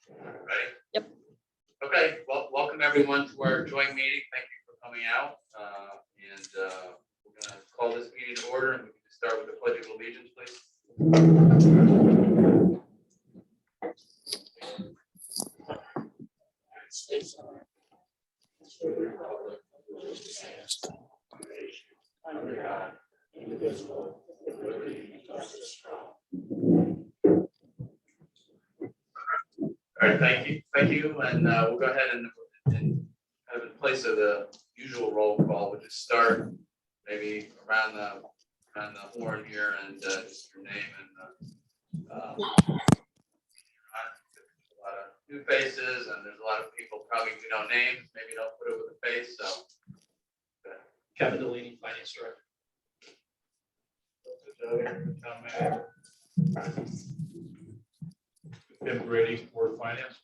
Ready? Yep. Okay, well, welcome everyone to our joint meeting. Thank you for coming out. We're gonna call this meeting to order, and we can start with the Pledge of Allegiance, please. Under God, indivisible, with liberty and justice for all. All right, thank you, and we'll go ahead and kind of in place of the usual roll call, we'll just start maybe around the horn here and just your name and a lot of new faces, and there's a lot of people probably we don't name, maybe don't put it with a face, so. Kevin Delaney, Finance Director. Tim Brady, Board of Finance.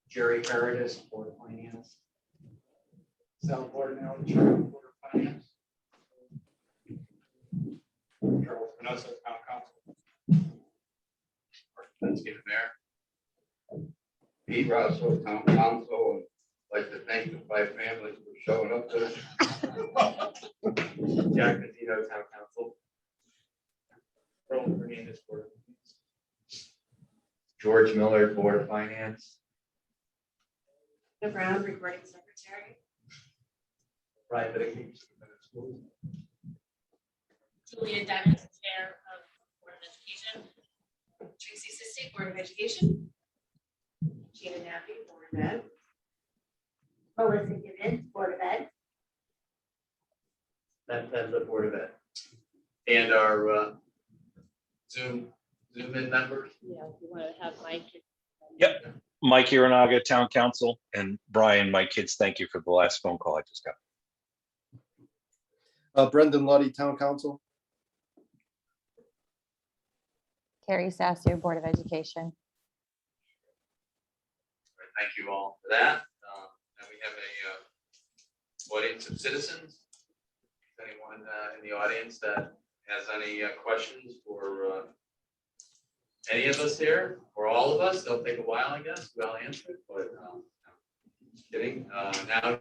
Jerry Paradis, Board of Finance. Sal Bordenell, Chair, Board of Finance. Charles Vanessa, Town Council. Let's get it there. Pete Russell, Town Council, and I'd like to thank the 5 families for showing up today. Jack Matino, Town Council. Roland Hernandez, Board of Finance. George Miller, Board of Finance. The Brown, Recording Secretary. Ryan Biddick, Schools. Julia Devon, Chair of Board of Education. Tracy Sisti, Board of Education. Gina Nappy, Board of Ed. Melissa Gibbons, Board of Ed. That's the Board of Ed. And our Zoom in members. Yeah, if you want to have Mike. Yep. Mike Iranaga, Town Council, and Brian, my kids, thank you for the last phone call I just got. Brendan Luddy, Town Council. Carrie Sasser, Board of Education. Thank you all for that. And we have a audience of citizens. Anyone in the audience that has any questions for any of us here, or all of us? They'll take a while, I guess. We'll answer it, but just kidding. Now.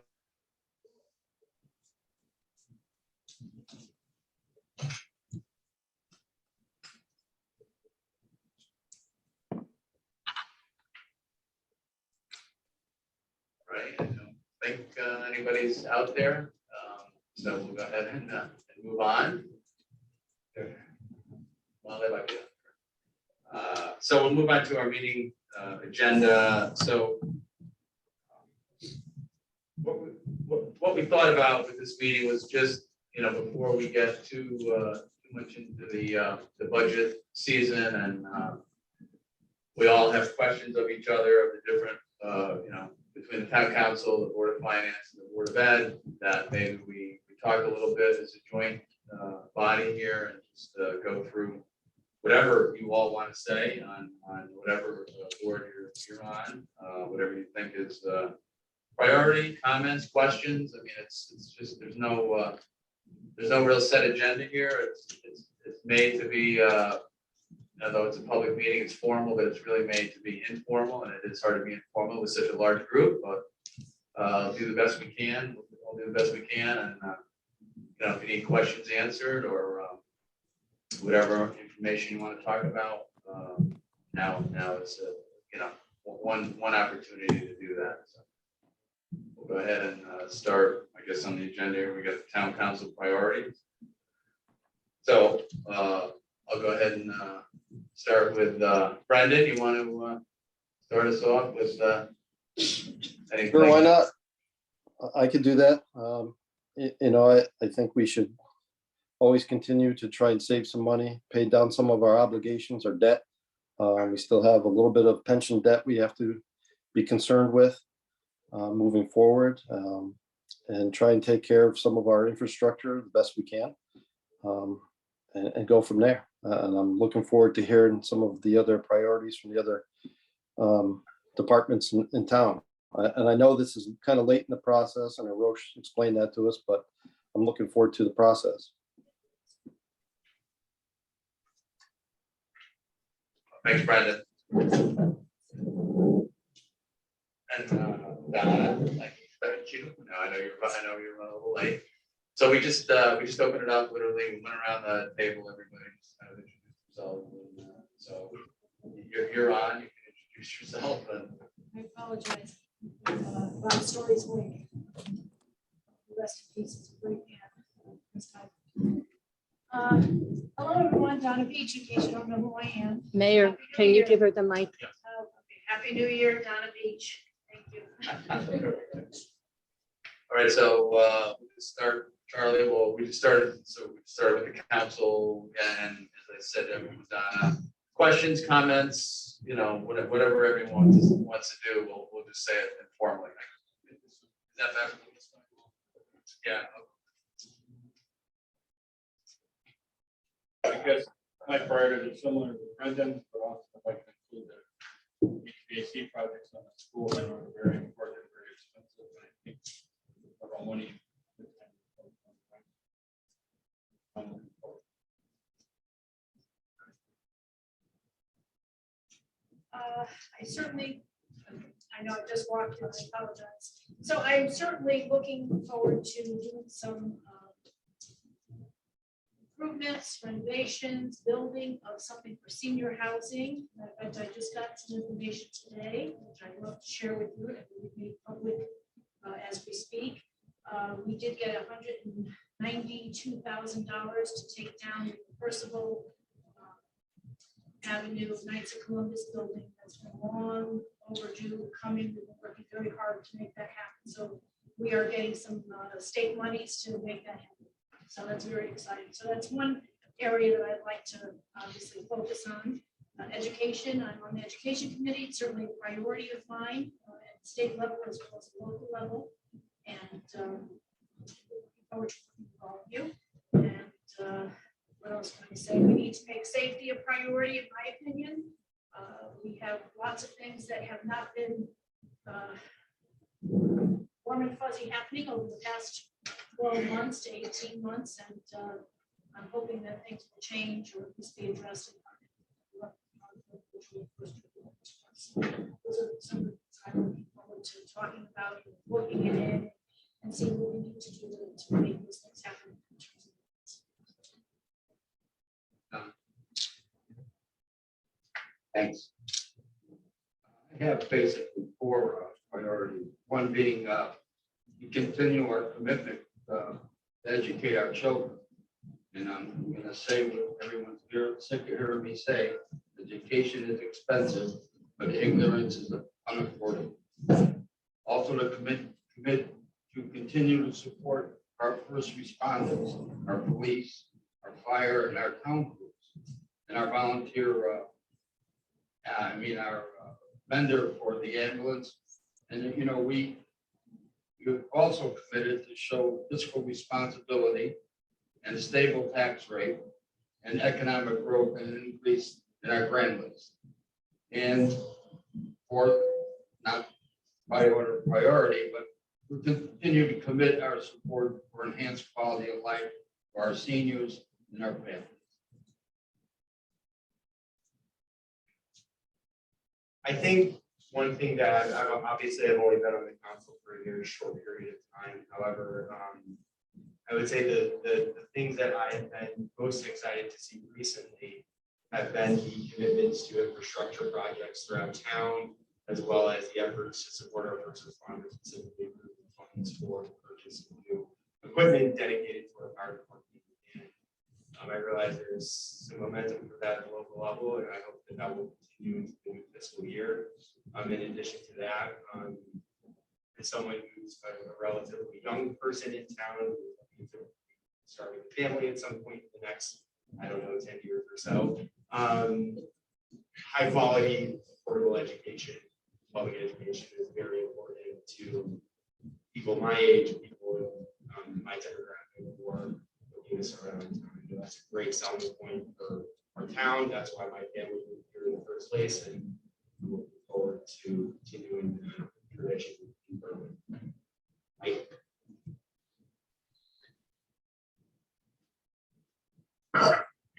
Right, I don't think anybody's out there, so we'll go ahead and move on. Well, they might be out there. So we'll move on to our meeting agenda. So what we thought about with this meeting was just, before we get too much into the budget season, and we all have questions of each other, of the different, between the Town Council, the Board of Finance, and the Board of Ed, that maybe we talk a little bit as a joint body here and just go through whatever you all want to say on whatever board you're on, whatever you think is priority, comments, questions. I mean, it's just there's no real set agenda here. It's made to be, although it's a public meeting, it's formal, but it's really made to be informal, and it is hard to be informal with such a large group. But do the best we can. We'll do the best we can, and if you need questions answered or whatever information you want to talk about, now is one opportunity to do that. So we'll go ahead and start, I guess, on the agenda here. We got the Town Council priorities. So I'll go ahead and start with Brendan. You want to start us off with anything? Sure, why not? I could do that. I think we should always continue to try and save some money, pay down some of our obligations or debt. We still have a little bit of pension debt we have to be concerned with moving forward, and try and take care of some of our infrastructure the best we can, and go from there. And I'm looking forward to hearing some of the other priorities from the other departments in town. And I know this is kind of late in the process, and Roche explained that to us, but I'm looking forward to the process. Thanks, Brendan. And Donna, I expect you, no, I know you're running a little late. So we just opened it up, literally, we went around the table, everybody just kind of introduced themselves. And, so you're on, you can introduce yourself and. I apologize. Long stories week. The rest of these is a great man. This time. Hello, everyone. Donna Beach, in case you don't know who I am. Mayor, Happy New can you Year. give her the mic? Okay. Happy New Year, Donna Beach. Thank you. All right, so we can start, Charlie. Well, we started with the council, and as I said, everyone's on. Questions, comments, whatever everyone wants to do, we'll just say it informally. Is that better? Yeah. I guess my priority is similar to Brendan, but also I'd like to include the HVAC projects on the school that are very important, very expensive, and I think our money. I know I just walked in, I apologize. So I'm certainly looking forward to doing some improvements, renovations, building of something for senior housing. In fact, I just got some information today, which I'd love to share with you, and we made public as we speak. We did get $192,000 to take down Percival Avenue, Knights of Columbus building. That's been long overdue, coming. We've been working very hard to make that happen. So we are getting some state monies to make that happen. So that's very exciting. So that's one area that I'd like to obviously focus on. Education, I'm on the education committee. It's certainly a priority of mine at the state level as well as the local level. And looking forward to working with all of you. And what else can I say? We need to make safety a priority, in my opinion. We have lots of things that have not been warm and fuzzy happening over the past 12 months to 18 months, and I'm hoping that things will change or at least be addressed. Those are some of the things I'm looking forward to talking about, looking at it, and seeing what we need to do to make those things happen. Thanks. I have basically four priorities. One being to continue our commitment to educate our children. And I'm going to say what everyone's sick of hearing me say: education is expensive, but ignorance is unaffordable. Also to commit to continue to support our first responders, our police, our fire, and our town crews, and our volunteer. Our vendor for the ambulance. And we've also committed to show fiscal responsibility and a stable tax rate and economic growth and an increase in our grand list. And fourth, not by order of priority, but we continue to commit our support for enhanced quality of life for our seniors and our families. I think one thing that I've only been on the council for a very short period of time. However, I would say the things that I have been most excited to see recently have been the commitments to infrastructure projects throughout town, as well as the efforts to support our first responders, specifically funds for the purchase of new equipment dedicated to our fire department. And I realize there's some momentum for that at the local level, and I hope that will continue into the new fiscal year. In addition to that, as someone who's a relatively young person in town, looking to start a family at some point in the next, 10 years or so, high quality, affordable education, public education is very important to people my age, people in my demographic who are looking to surround town. That's a great selling point for our town. That's why my family moved here in the first place, and I'm looking forward to continuing the tradition in Berlin.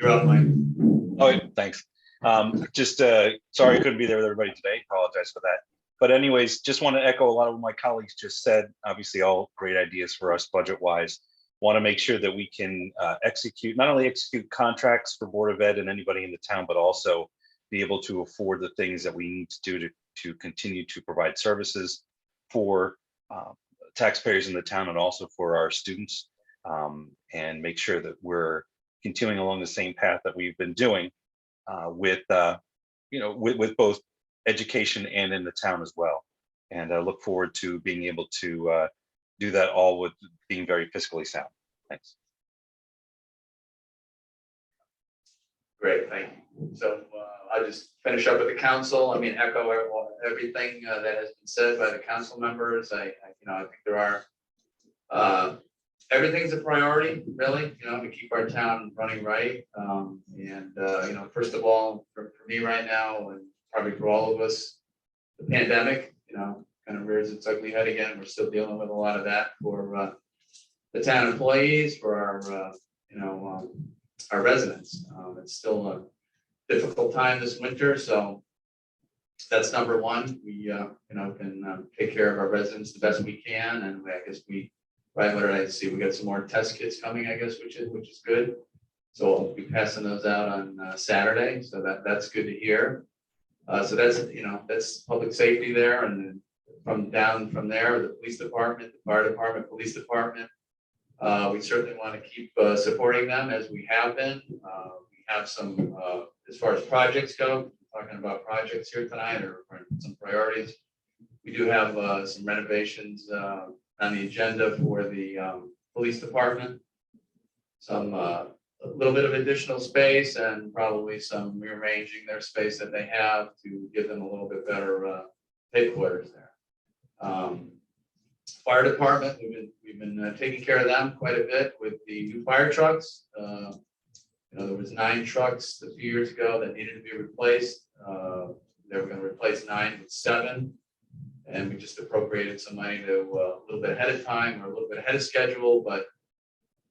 You're up, Mike. Oh, thanks. Sorry I couldn't be there with everybody today. Apologize for that. But anyways, just want to echo a lot of what my colleagues just said. Obviously, all great ideas for us budget-wise. Want to make sure that we can not only execute contracts for Board of Ed and anybody in the town, but also be able to afford the things that we need to do to continue to provide services for taxpayers in the town and also for our students, and make sure that we're continuing along the same path that we've been doing with both education and in the town as well. And I look forward to being able to do that all with being very fiscally sound. Thanks. Great, thank you. So I'll just finish up with the council. I mean, echo everything that has been said by the council members. I think there are, everything's a priority, really, to keep our town running right. First of all, for me right now, and probably for all of us, the pandemic, kind of rears its ugly head again. We're still dealing with a lot of that for the town employees, for our residents. It's still a difficult time this winter, so that's number one. We can take care of our residents the best we can, and I guess what did I see? We got some more test kits coming, I guess, which is good. So I'll be passing those out on Saturday, so that's good to hear. So that's public safety there, and then from there, the police department, the fire department, police department. We certainly want to keep supporting them as we have been. We have some, as far as projects go, talking about projects here tonight or some priorities. We do have some renovations on the agenda for the police department. Some a little bit of additional space and probably some rearranging their space that they have to give them a little bit better headquarters there. Fire department, we've been taking care of them quite a bit with the new fire trucks. There was 9 trucks a few years ago that needed to be replaced. They were going to replace 9 with 7, and we just appropriated some money to a little bit ahead of time or a little bit ahead of schedule. But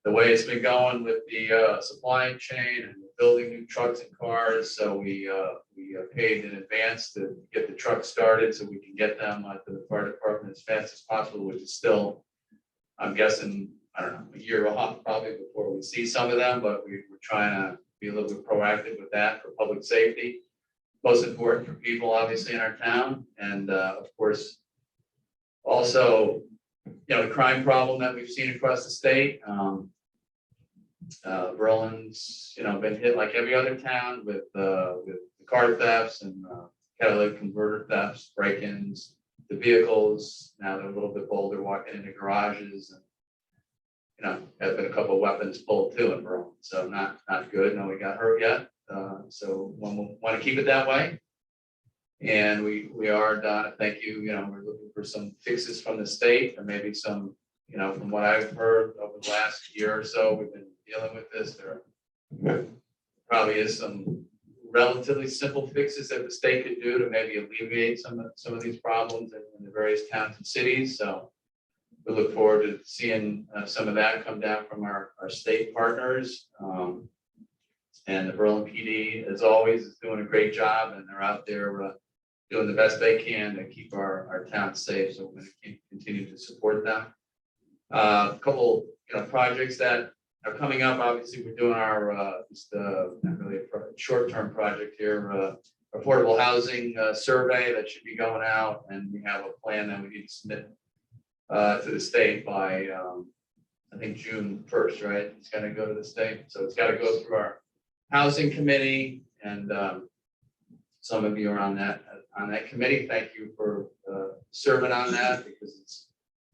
the way it's been going with the supply chain and building new trucks and cars, so we paid in advance to get the trucks started so we can get them to the fire department as fast as possible, which is still, I'm guessing, I don't know, a year off probably before we see some of them, but we're trying to be a little bit proactive with that for public safety. Most important for people, obviously, in our town, and of course, also, the crime problem that we've seen across the state. Berlin's, been hit like every other town with car thefts and catalytic converter thefts, break-ins, the vehicles. Now they're a little bit bolder, walking into garages, and have been a couple of weapons pulled too in Berlin. So not good. Nobody got hurt yet. So one want to keep it that way. And we are, Donna, thank you. We're looking for some fixes from the state, or maybe some, from what I've heard over the last year or so, we've been dealing with this. There probably is some relatively simple fixes that the state could do to maybe alleviate some of these problems in the various towns and cities. So we look forward to seeing some of that come down from our state partners. And the Berlin PD, as always, is doing a great job, and they're out there doing the best they can to keep our town safe. So we're going to continue to support them. A couple, projects that are coming up. Obviously, we're doing our not really a short-term project here, affordable housing survey that should be going out, and we have a plan that we need to submit to the state by I think June 1st, right? It's got to go to the state, so it's got to go through our housing committee, and some of you are on that committee. Thank you for serving on that, because it's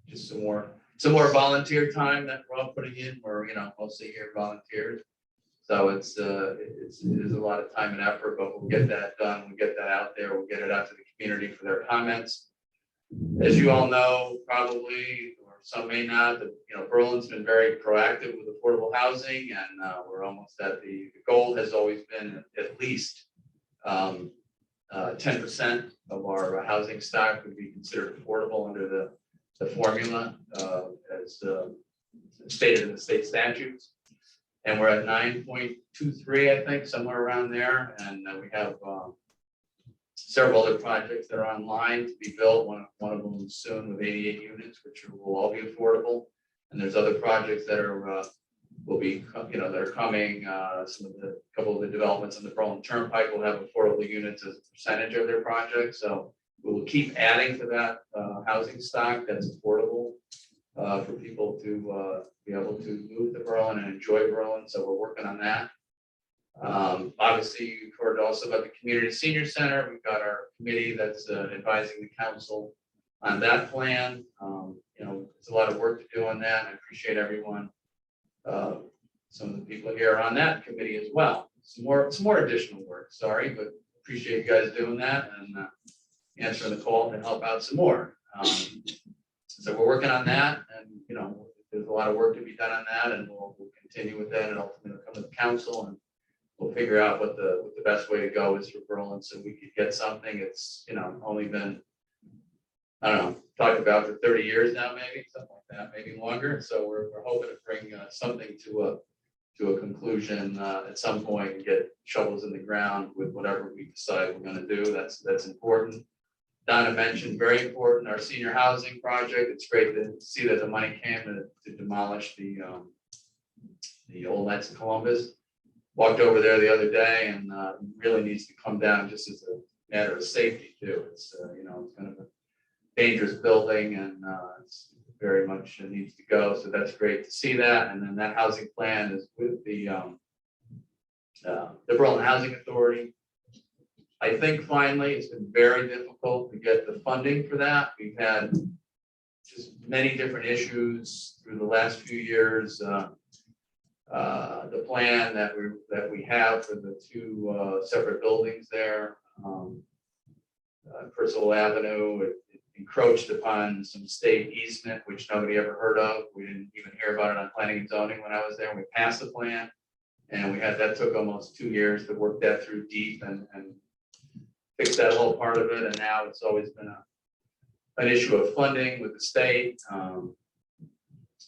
just some more volunteer time that we're all putting in. We're mostly here volunteers, so it is a lot of time and effort, but we'll get that done. We'll get that out there. We'll get it out to the community for their comments. As you all know, probably, or some may not, that Berlin's been very proactive with affordable housing, and we're almost at the goal has always been at least 10% of our housing stock would be considered affordable under the formula as stated in the state statutes. And we're at 9.23, I think, somewhere around there. And we have several other projects that are online to be built, one of them soon with 88 units, which will all be affordable. And there's other projects that are, will be, that are coming, couple of the developments on the Berlin Turnpike will have affordable units as a percentage of their project, so we will keep adding to that, housing stock that's affordable, for people to, be able to move to Berlin and enjoy Berlin, so we're working on that. Obviously, you've heard also about the Community Senior Center. We've got our committee that's advising the council on that plan. There's a lot of work to do on that. I appreciate everyone. Some of the people here on that committee as well. Some more additional work, sorry, but appreciate you guys doing that and answering the call to help out some more. So we're working on that, and there's a lot of work to be done on that, and we'll continue with that and ultimately come to the council and we'll figure out what the best way to go is for Berlin, so we could get something. It's, only been, I don't know, talked about for 30 years now, maybe, something like that, maybe longer. So we're hoping to bring something to a conclusion at some point and get shovels in the ground with whatever we decide we're going to do. That's important. Donna mentioned, very important, our senior housing project. It's great to see that the money came to demolish the old Knights of Columbus. Walked over there the other day, and really needs to come down just as a matter of safety too. It's it's kind of a dangerous building, and it's very much needs to go. So that's great to see that. And then that housing plan is with the Berlin Housing Authority. I think finally it's been very difficult to get the funding for that. We've had just many different issues through the last few years. The plan that we have for the two separate buildings there, Percival Avenue, it encroached upon some state easement, which nobody ever heard of. We didn't even hear about it on planning and zoning when I was there. We passed the plan, and that took almost 2 years to work that through deep and fix that whole part of it. And now it's always been an issue of funding with the state.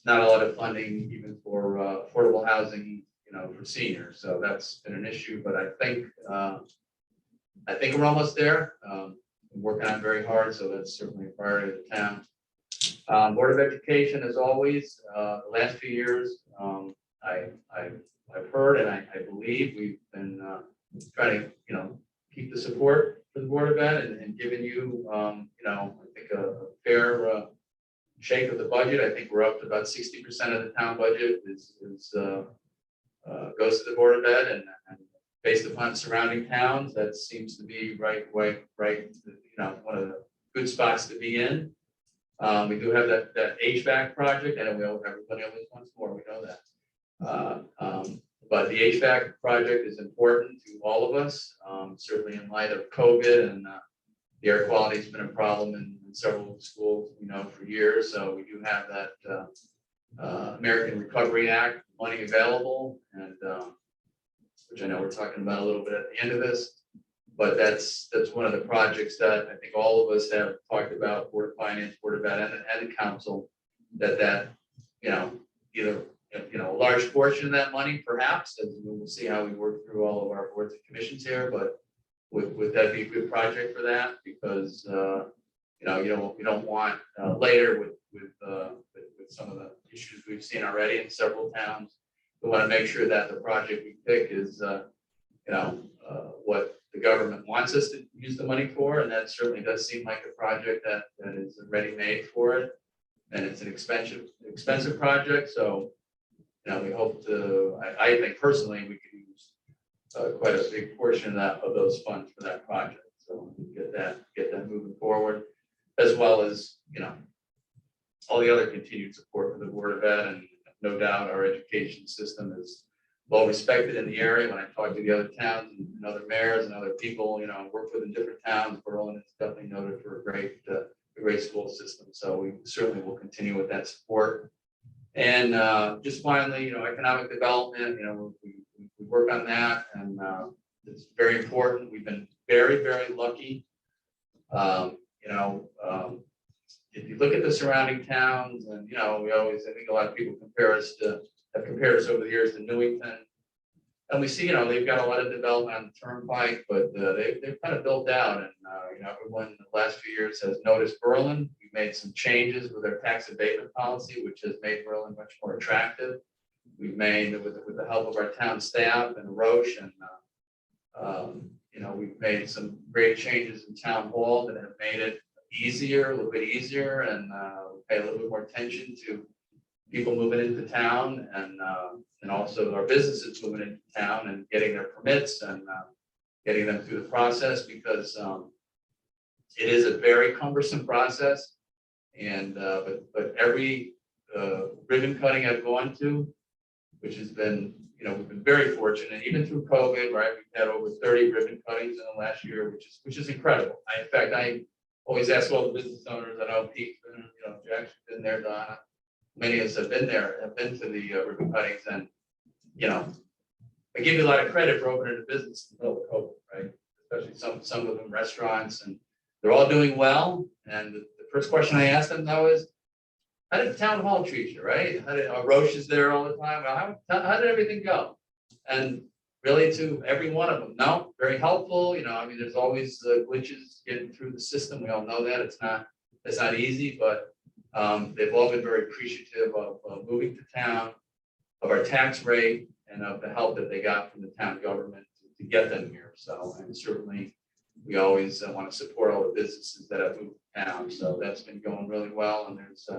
Not a lot of funding even for affordable housing, for seniors. So that's been an issue, but I think we're almost there. We're working on it very hard, so that's certainly a priority of the town. Board of Education, as always, the last few years, I've heard and I believe we've been trying to, keep the support for the Board of Ed and giving you, I think a fair shake of the budget. I think we're up to about 60% of the town budget goes to the Board of Ed, and based upon surrounding towns, that seems to be right, one of the good spots to be in. We do have that HVAC project, and everybody always wants more, we know that. But the HVAC project is important to all of us, certainly in light of COVID, and the air quality has been a problem in several schools, for years. So we do have that American Recovery Act money available, and which I know we're talking about a little bit at the end of this, but that's one of the projects that I think all of us have talked about, Board of Finance, Board of Ed, and the council, that either a large portion of that money, perhaps, as we'll see how we work through all of our boards and commissions here, but would that be a good project for that? Because you don't want later with some of the issues we've seen already in several towns. We want to make sure that the project we pick is what the government wants us to use the money for, and that certainly does seem like a project that is ready made for it, and it's an expensive project. So we hope to. I think personally we could use quite a big portion of those funds for that project. So get that moving forward, as well as all the other continued support for the Board of Ed, and no doubt our education system is well respected in the area. When I talk to the other towns and other mayors and other people, I work with in different towns, Berlin is definitely noted for a great school system. So we certainly will continue with that support. And just finally, economic development, we work on that, and it's very important. We've been very, very lucky. If you look at the surrounding towns, and I think a lot of people have compared us over the years to Newington. And we see, they've got a lot of development on the turnpike, but they've kind of built out and, everyone in the last few years has noticed Berlin. We've made some changes with our tax abatement policy, which has made Berlin much more attractive. We've made, with the help of our town staff and Roche and, we've made some great changes in town hall that have made it easier, a little bit easier, and we pay a little bit more attention to people moving into town and also our businesses moving into town and getting their permits and getting them through the process because it is a very cumbersome process. And but every ribbon cutting I've gone to, which has been, we've been very fortunate, even through COVID, right? We've had over 30 ribbon cuttings in the last year, which is incredible. In fact, I always ask all the business owners, I know Pete's been, Jack's been there, Donna. Many of us have been there, have been to the ribbon cuttings, and I give you a lot of credit for opening a business in the middle of COVID, right? Especially some of them restaurants, and they're all doing well. And the first question I ask them though is, how did the town hall treat you, right? How did Roche is there all the time? How did everything go? And really, to every one of them, no, very helpful. There's always glitches getting through the system. We all know that it's not easy, but they've all been very appreciative of moving to town, of our tax rate, and of the help that they got from the town government to get them here. So, and certainly, we always want to support all the businesses that have moved to town. So that's been going really well, and there's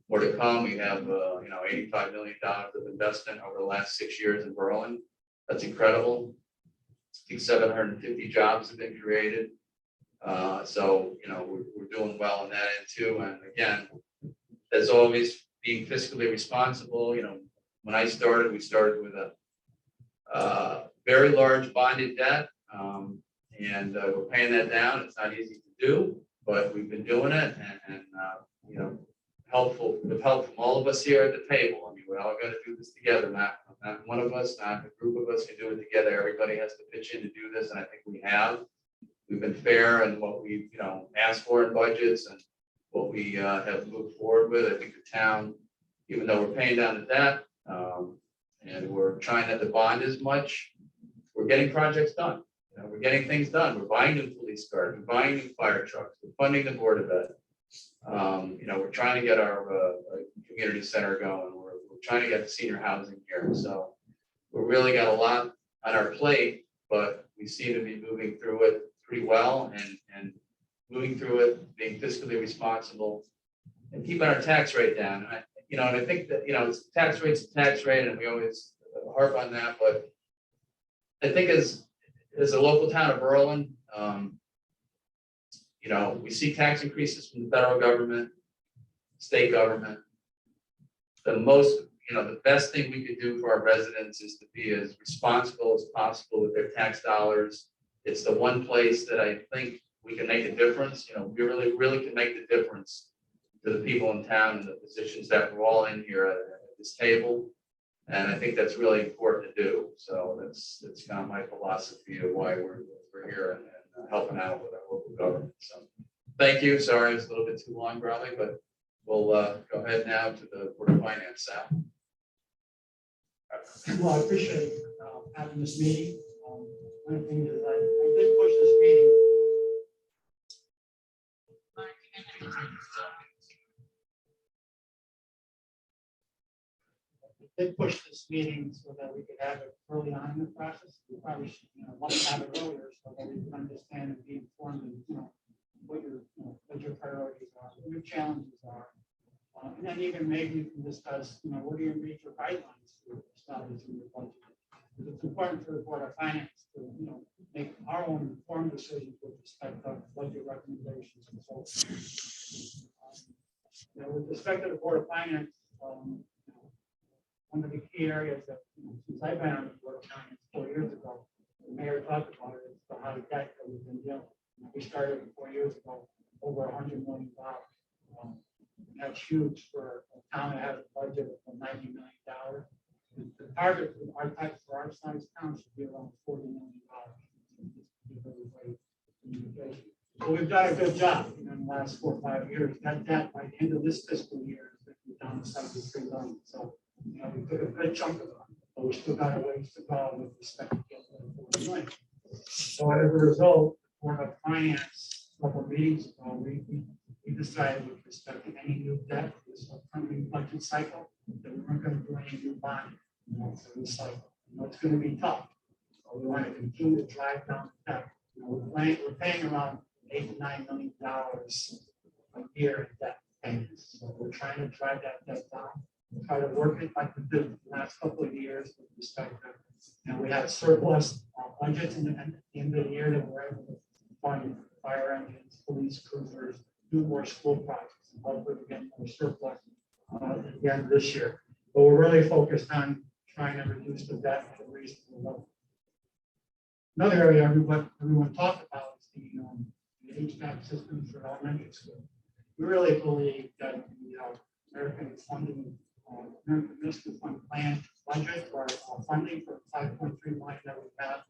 more to come. We have $85 million of investment over the last 6 years in Berlin. That's incredible. I think 750 jobs have been created. So we're doing well in that end too. And again, as always, being fiscally responsible. When I started, we started with a very large bonded debt, and we're paying that down. It's not easy to do, but we've been doing it, and with help from all of us here at the table. We all got to do this together. Not one of us, not a group of us can do it together. Everybody has to pitch in to do this, and I think we have. We've been fair in what we've asked for in budgets and what we have moved forward with. I think the town, even though we're paying down the debt and we're trying not to bond as much, we're getting projects done. We're getting things done. We're buying new police cars. We're buying new fire trucks. We're funding the Board of Ed. We're trying to get our community center going. We're trying to get senior housing here. So we really got a lot on our plate, but we seem to be moving through it pretty well and moving through it, being fiscally responsible and keeping our tax rate down. And I think that, it's tax rate's a tax rate, and we always harp on that, but I think as a local town of Berlin, we see tax increases from the federal government, state government. The best thing we could do for our residents is to be as responsible as possible with their tax dollars. It's the one place that I think we can make a difference. We really, really can make the difference to the people in town and the positions that we're all in here at this table. And I think that's really important to do. So that's kind of my philosophy of why we're here and helping out with our local government. So thank you. Sorry, it's a little bit too long, probably, but we'll go ahead now to the Board of Finance. Sal. Well, I appreciate having this meeting. One of the things is I did push this meeting. I did push this meeting so that we could have it early on in the process. We probably should, want to have it earlier so that we can understand and be informed of, what your priorities are, what your challenges are. And then even maybe you can discuss, what are your major guidelines for establishing your budget? Because it's important for the Board of Finance to, make our own informed decisions with respect to budget recommendations and so forth. With respect to the Board of Finance, one of the key areas that, since I've been on the Board of Finance 4 years ago, the mayor talked about it, is the high debt that we've been dealing with. We started 4 years ago, over $100 million. That's huge for a town that has a budget of $90 million. The target for our type, for our size town, should be around $40 million. So we've done a good job in the last 4 or 5 years. That debt by the end of this fiscal year is down to $73 million. So we took a good chunk of those we still got a ways to go with respect to getting the 40 million. So as a result, Board of Finance, a couple of meetings ago, we decided with respect to any new debt, this upcoming budget cycle, that we weren't going to do any new bonding, for this cycle. It's going to be tough. So we want to continue to drive down the debt. We're paying around $8 to $9 million a year in debt payments. So we're trying to drive that debt down. Try to work it like we did the last couple of years with respect to, we had surplus budgets at the end of the year that we're able to fund fire engines, police cruisers, do more school projects, and hopefully we get more surplus at the end of this year. But we're really focused on trying to reduce the debt at a reasonable level. Another area everyone talked about is the HVAC systems for elementary school. We really believe that the American funding, American Rescue Fund plan budget or funding for 5.3 million that we have,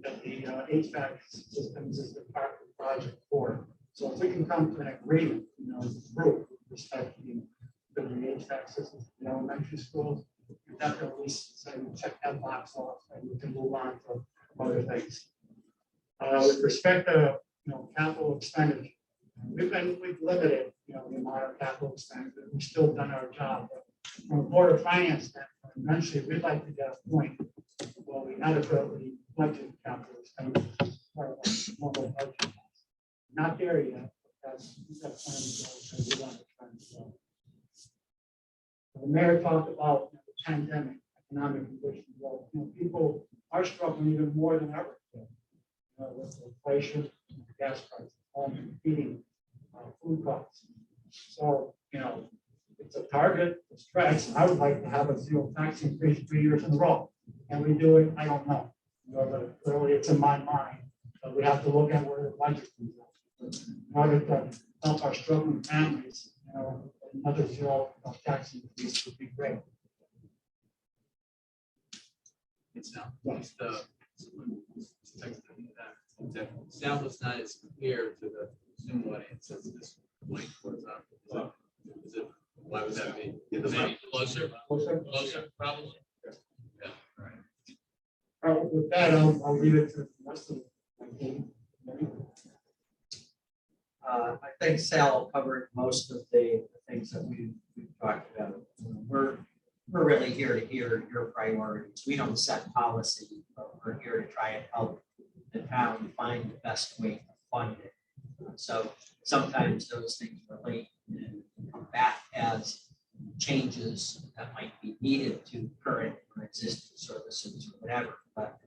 that the HVAC systems is the part of the project for. So if we can come to an agreement, as a group with respect to the HVAC systems in the elementary schools, definitely say we check that box off and we can move on to other things. With respect to capital expenditure, we've limited the amount of capital expenditure. We've still done our job. But from a Board of Finance standpoint, eventually we'd like to get a point where we adequately budget capital expenditure as part of our normal budget. Not there yet, but that's plan to go. We want to try to go. The mayor talked about the pandemic, economic conditions. Well, people are struggling even more than ever with inflation, gas prices, home heating, food costs. So, it's a target, a stretch. I would like to have a zero tax increase 3 years in a row. And we do it, I don't know. But clearly it's in my mind. But we have to look at where the budget comes out. In order to help our struggling families, another zero tax increase would be great. It's not, sound was not as clear to the Zoom audience as this mic was on. Is it, why would that be? Maybe closer, probably? Yeah, all right. With that, I'll leave it to the rest of my team. I think Sal covered most of the things that we've talked about. We're really here to hear your priorities. We don't set policy, but we're here to try and help the town find the best way to fund it. So sometimes those things relate and come back as changes that might be needed to current or existing services or whatever. But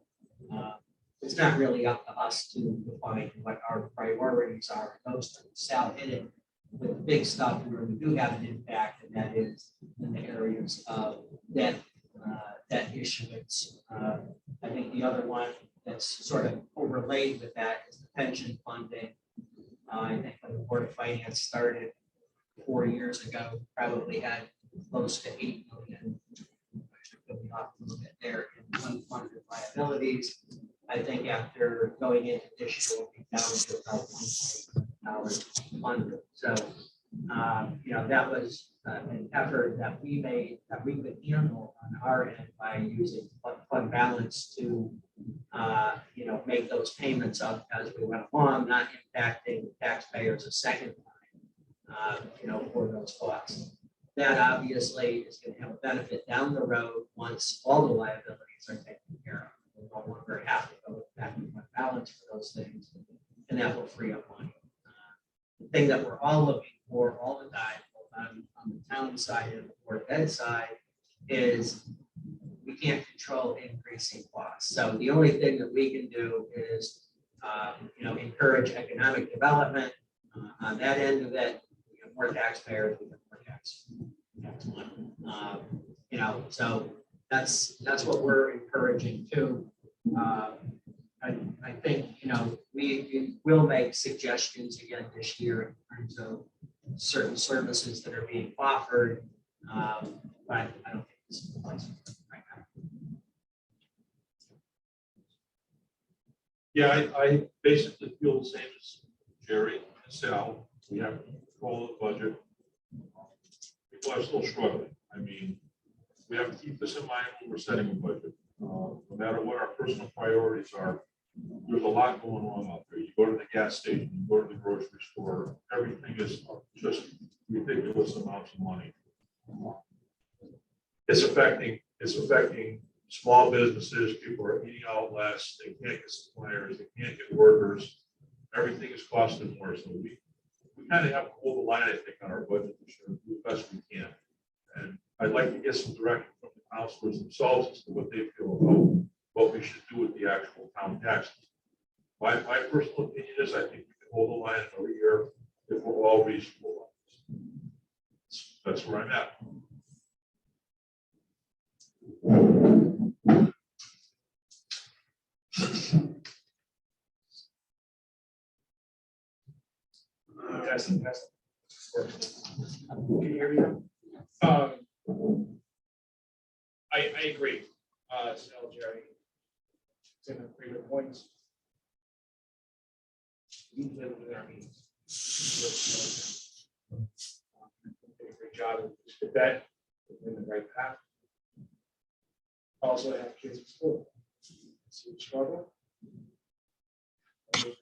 it's not really up to us to define what our priorities are. Those things. Sal hit it with the big stuff where we do have an impact, and that is in the areas of debt issuance. I think the other one that's sort of overlaid with that is the pension funding. I think when the Board of Finance started 4 years ago, probably had close to 8 million. Actually, off a little bit there in unfunded liabilities. I think after going into this year, we'll be down to about $1 funded. So, that was an effort that we made that we could handle on our end by using fund balance to, make those payments up as we went along, not impacting taxpayers a second time, for those costs. That obviously is going to have a benefit down the road once all the liabilities are taken care of. We'll no longer have to go back and fund balance for those things, and that will free up money. The thing that we're all looking for all the time, both on the town side and the Board of Ed side, is we can't control increasing costs. So the only thing that we can do is, encourage economic development on that end of it. We have more taxpayers, we have more tax money. So that's what we're encouraging too. I think, we will make suggestions again this year in terms of certain services that are being offered, but I don't think this is the place right now. Yeah, I basically feel the same as Jerry and Sal. We have to control the budget. People are still struggling. I mean, we have to keep this in mind when we're setting a budget. No matter what our personal priorities are, there's a lot going on out there. You go to the gas station, you go to the grocery store, everything is just ridiculous amounts of money. It's affecting small businesses. People are eating out less. They can't get suppliers. They can't get workers. Everything is costing more. So we kind of have to hold the line, I think, on our budget this year, do the best we can. And I'd like to get some direction from the counselors themselves as to what they feel about what we should do with the actual town taxes. My personal opinion is I think we can hold the line another year if we're all reasonable. That's where I'm at. Testing. Can you hear me now? I agree. Still, Jerry. It's in a pretty good points. We live within our means. Did a great job with that, in the right path. Also, I have kids in school. See the struggle. Kids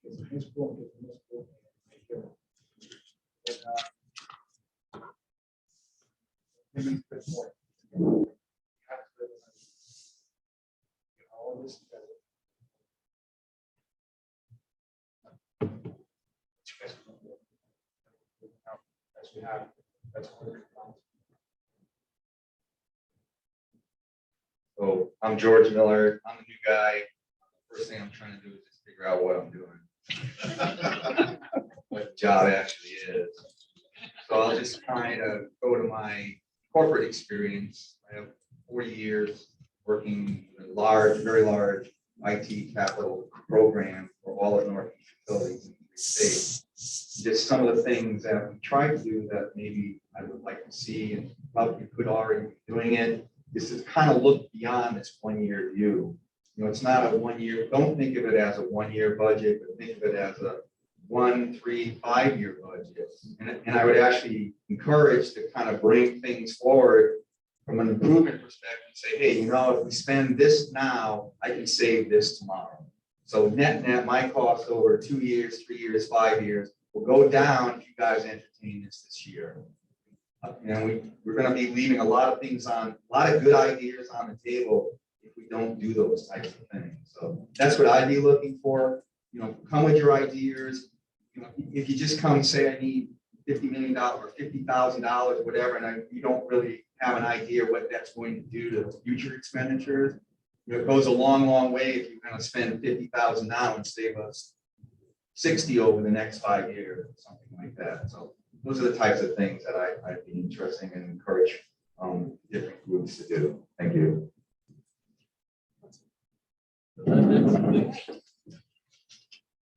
in high school, kids in middle school. All this together. As we have, that's what we're doing. So I'm George Miller. I'm a new guy. First thing I'm trying to do is just figure out what I'm doing. What the job actually is. So I'll just kind of go to my corporate experience. I have 40 years working in a large, very large IT capital program for all of Northeast utilities in 3 states. Just some of the things that we try to do that maybe I would like to see, and probably could already be doing it, is to kind of look beyond this 1 year view. You know, it's not a 1 year, don't think of it as a 1 year budget, but think of it as a 1, 3, 5 year budget. And I would actually encourage to kind of bring things forward from an improvement perspective and say, hey, you know, if we spend this now, I can save this tomorrow. So net, my cost over 2 years, 3 years, 5 years will go down if you guys entertain this year. You know, we're going to be leaving a lot of things on, a lot of good ideas on the table if we don't do those types of things. So that's what I'd be looking for. You know, come with your ideas. You know, if you just come and say, I need $50 million or $50,000, whatever, and you don't really have an idea what that's going to do to future expenditures, you know, it goes a long, long way if you're going to spend $50,000 now and save us 60 over the next 5 years, or something like that. So those are the types of things that I'd be interested in and encourage different groups to do. Thank you.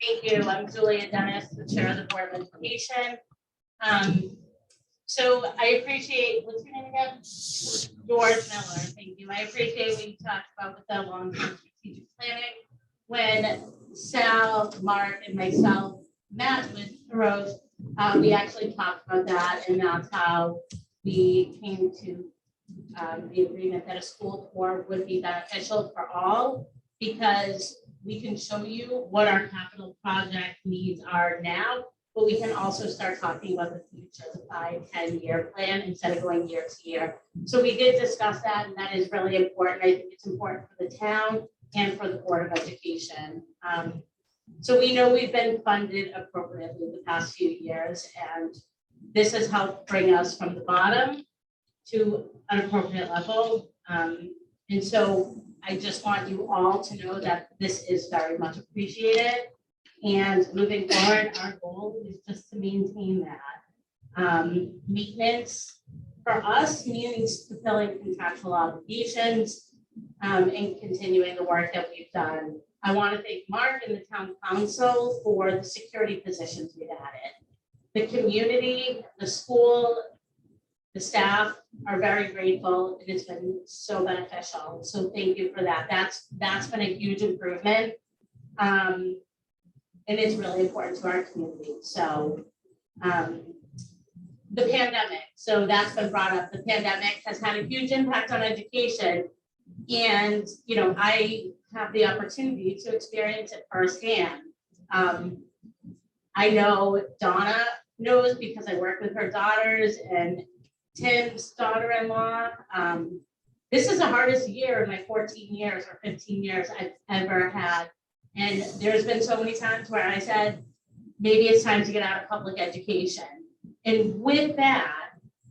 Thank you. I'm Julia Dennis, the chair of the Board of Education. So I appreciate, what's your name again? George Miller. Thank you. I appreciate what you talked about with the long-term strategic planning. When Sal, Mark, and myself met with Rose, we actually talked about that, and that's how we came to the agreement that a school tour would be beneficial for all, because we can show you what our capital project needs are now, but we can also start talking about the future, the 5-10 year plan instead of going year to year. So we did discuss that, and that is really important. I think it's important for the town and for the Board of Education. So we know we've been funded appropriately the past few years, and this has helped bring us from the bottom to an appropriate level. And so I just want you all to know that this is very much appreciated. And moving forward, our goal is just to maintain that. Maintenance for us means fulfilling contractual obligations and continuing the work that we've done. I want to thank Mark and the town council for the security positions we've added. The community, the school, the staff are very grateful, and it's been so beneficial. So thank you for that. That's been a huge improvement. And it's really important to our community. So the pandemic. So that's been brought up. The pandemic has had a huge impact on education. And, you know, I have the opportunity to experience it firsthand. I know Donna knows because I work with her daughters and Tim's daughter-in-law. This is the hardest year in my 14 years or 15 years I've ever had. And there's been so many times where I said, maybe it's time to get out of public education. And with that,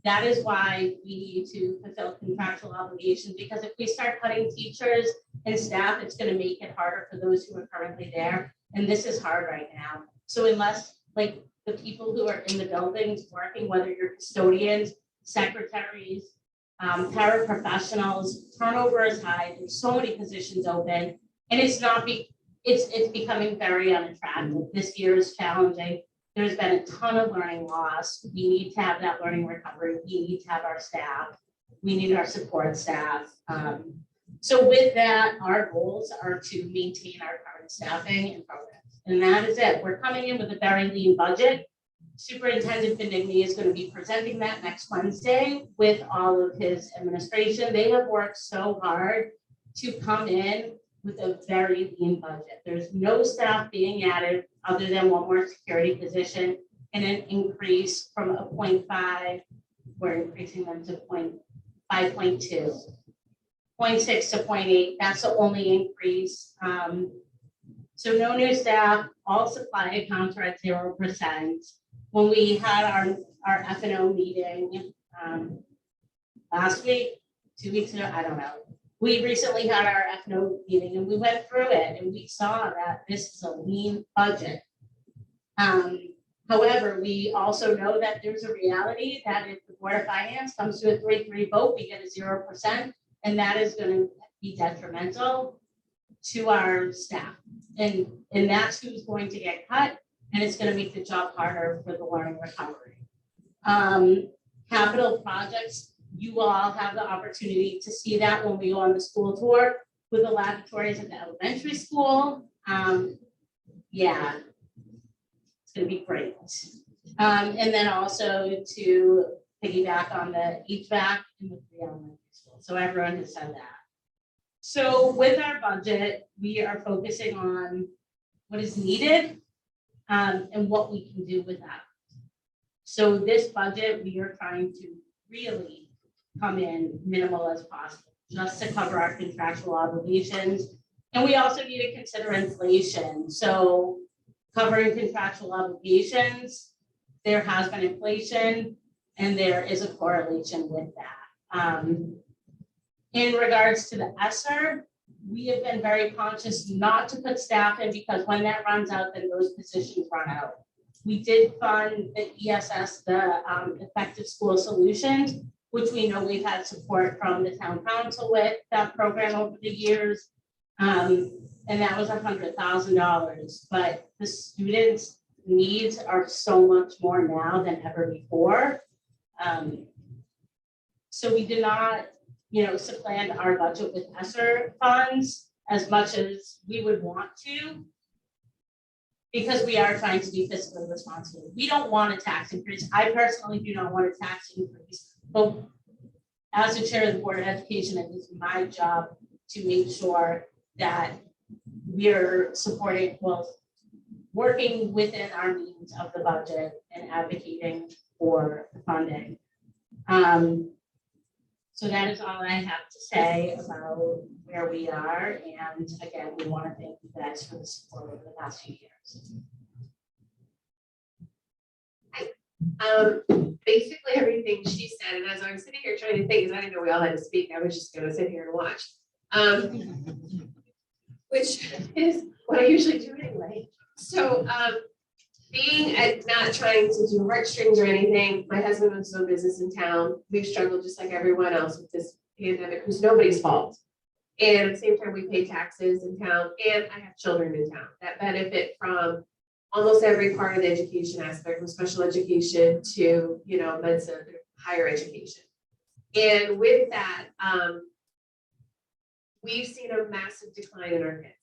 that is why we need to fulfill contractual obligations, because if we start cutting teachers and staff, it's going to make it harder for those who are currently there. And this is hard right now. So unless, like, the people who are in the buildings working, whether you're custodians, secretaries, paraprofessionals, turnover is high. There's so many positions open, and it's becoming very unattractive. This year is challenging. There's been a ton of learning loss. We need to have that learning recovery. We need to have our staff. We need our support staff. So with that, our goals are to maintain our current staffing and programs. And that is it. We're coming in with a very lean budget. Superintendent Benigni is going to be presenting that next Wednesday with all of his administration. They have worked so hard to come in with a very lean budget. There's no staff being added other than one more security position and an increase from a 0.5. We're increasing them to 5.2, 0.6 to 0.8. That's the only increase. So no new staff, all supply accounts are at 0%. When we had our F&O meeting last week, 2 weeks ago, I don't know. We recently had our F&O meeting and we went through it and we saw that this is a lean budget. However, we also know that there's a reality that if the Board of Finance comes to a 3-3 vote, we get a 0%, and that is going to be detrimental to our staff. And that's who's going to get cut, and it's going to make the job harder for the learning recovery. Capital projects, you will all have the opportunity to see that when we go on the school tour with the laboratories at the elementary school. Yeah, it's going to be great. And then also to piggyback on the HVAC in the 3 elementary schools. So everyone has said that. So with our budget, we are focusing on what is needed and what we can do with that. So this budget, we are trying to really come in minimal as possible, just to cover our contractual obligations. And we also need to consider inflation. So covering contractual obligations, there has been inflation and there is a correlation with that. In regards to the ESSER, we have been very conscious not to put staff in because when that runs out, then those positions run out. We did fund the ESS, the Effective School Solutions, which we know we've had support from the town council with that program over the years. And that was $100,000, but the students' needs are so much more now than ever before. So we did not, supplant our budget with ESSER funds as much as we would want to, because we are trying to be fiscally responsible. We don't want a tax increase. I personally do not want a tax increase, but as the chair of the Board of Education, it is my job to make sure that we're supporting, working within our means of the budget and advocating for the funding. So that is all I have to say about where we are. And again, we want to thank you guys for the support over the past few years. Basically everything she said, and as I was sitting here trying to think, because I didn't know we all had to speak, I was just going to sit here and watch, which is what I usually do anyway. So being at not trying to do heartstrings or anything, my husband owns his own business in town. We've struggled just like everyone else with this pandemic, who's nobody's fault. And at the same time, we pay taxes in town, and I have children in town that benefit from almost every part of the education aspect, from special education to, medicine, higher education. And with that, we've seen a massive decline in our kids.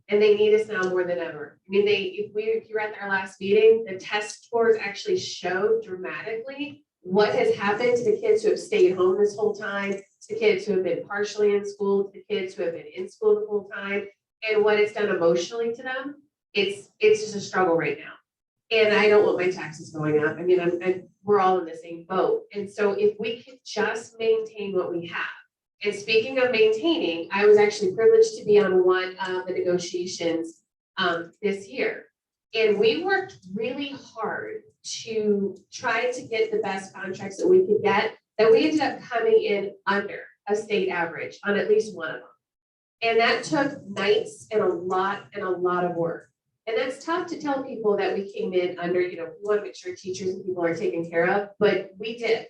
And they need us now more than ever. I mean, if you were at our last meeting, the test scores actually showed dramatically what has happened to the kids who have stayed home this whole time, to the kids who have been partially in school, to the kids who have been in school the whole time, and what it's done emotionally to them. It's just a struggle right now. And I don't want my taxes going up. I mean, we're all in the same boat. And so if we could just maintain what we have. And speaking of maintaining, I was actually privileged to be on one of the negotiations this year. And we worked really hard to try to get the best contracts that we could get, that we ended up coming in under a state average on at least one of them. And that took nights and a lot of work. And that's tough to tell people that we came in under, we want to make sure teachers and people are taken care of, but we did.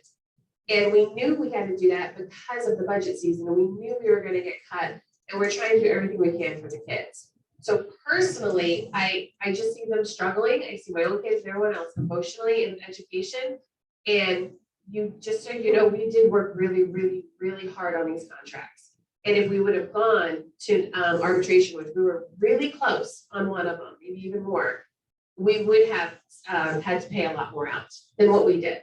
And we knew we had to do that because of the budget season, and we knew we were going to get cut, and we're trying to do everything we can for the kids. So personally, I just see them struggling. I see my own kids and everyone else emotionally in education. And just so you know, we did work really, really, really hard on these contracts. And if we would have gone to arbitration, which we were really close on one of them, maybe even more, we would have had to pay a lot more out than what we did.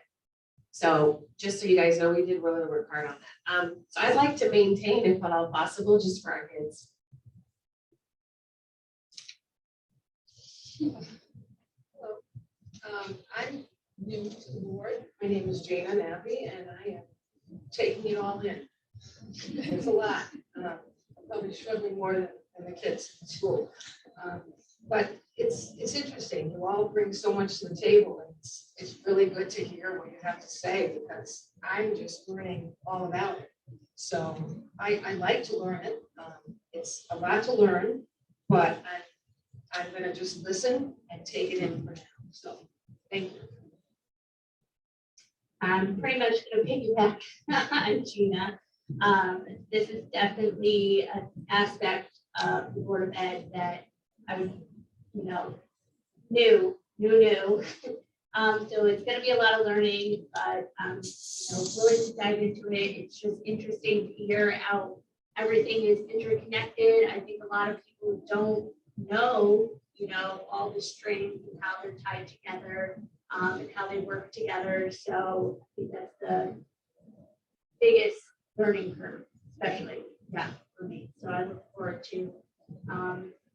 So just so you guys know, we did really work hard on that. So I'd like to maintain, if at all possible, just for our kids. I'm new to the board. My name is Jana Nabby, and I am taking it all in. It's a lot. I'm probably struggling more than the kids in school. But it's interesting. You all bring so much to the table, and it's really good to hear what you have to say, because I'm just learning all about it. So I like to learn it. It's a lot to learn, but I'm going to just listen and take it in for now. So thank you. I'm pretty much going to piggyback on Gina. This is definitely an aspect of the Board of Ed that I was, new. So it's going to be a lot of learning, but willing to dive into it. It's just interesting to hear how everything is interconnected. I think a lot of people don't know, all the strings and how they're tied together and how they work together. So I think that's the biggest learning curve, especially, for me. So I look forward to,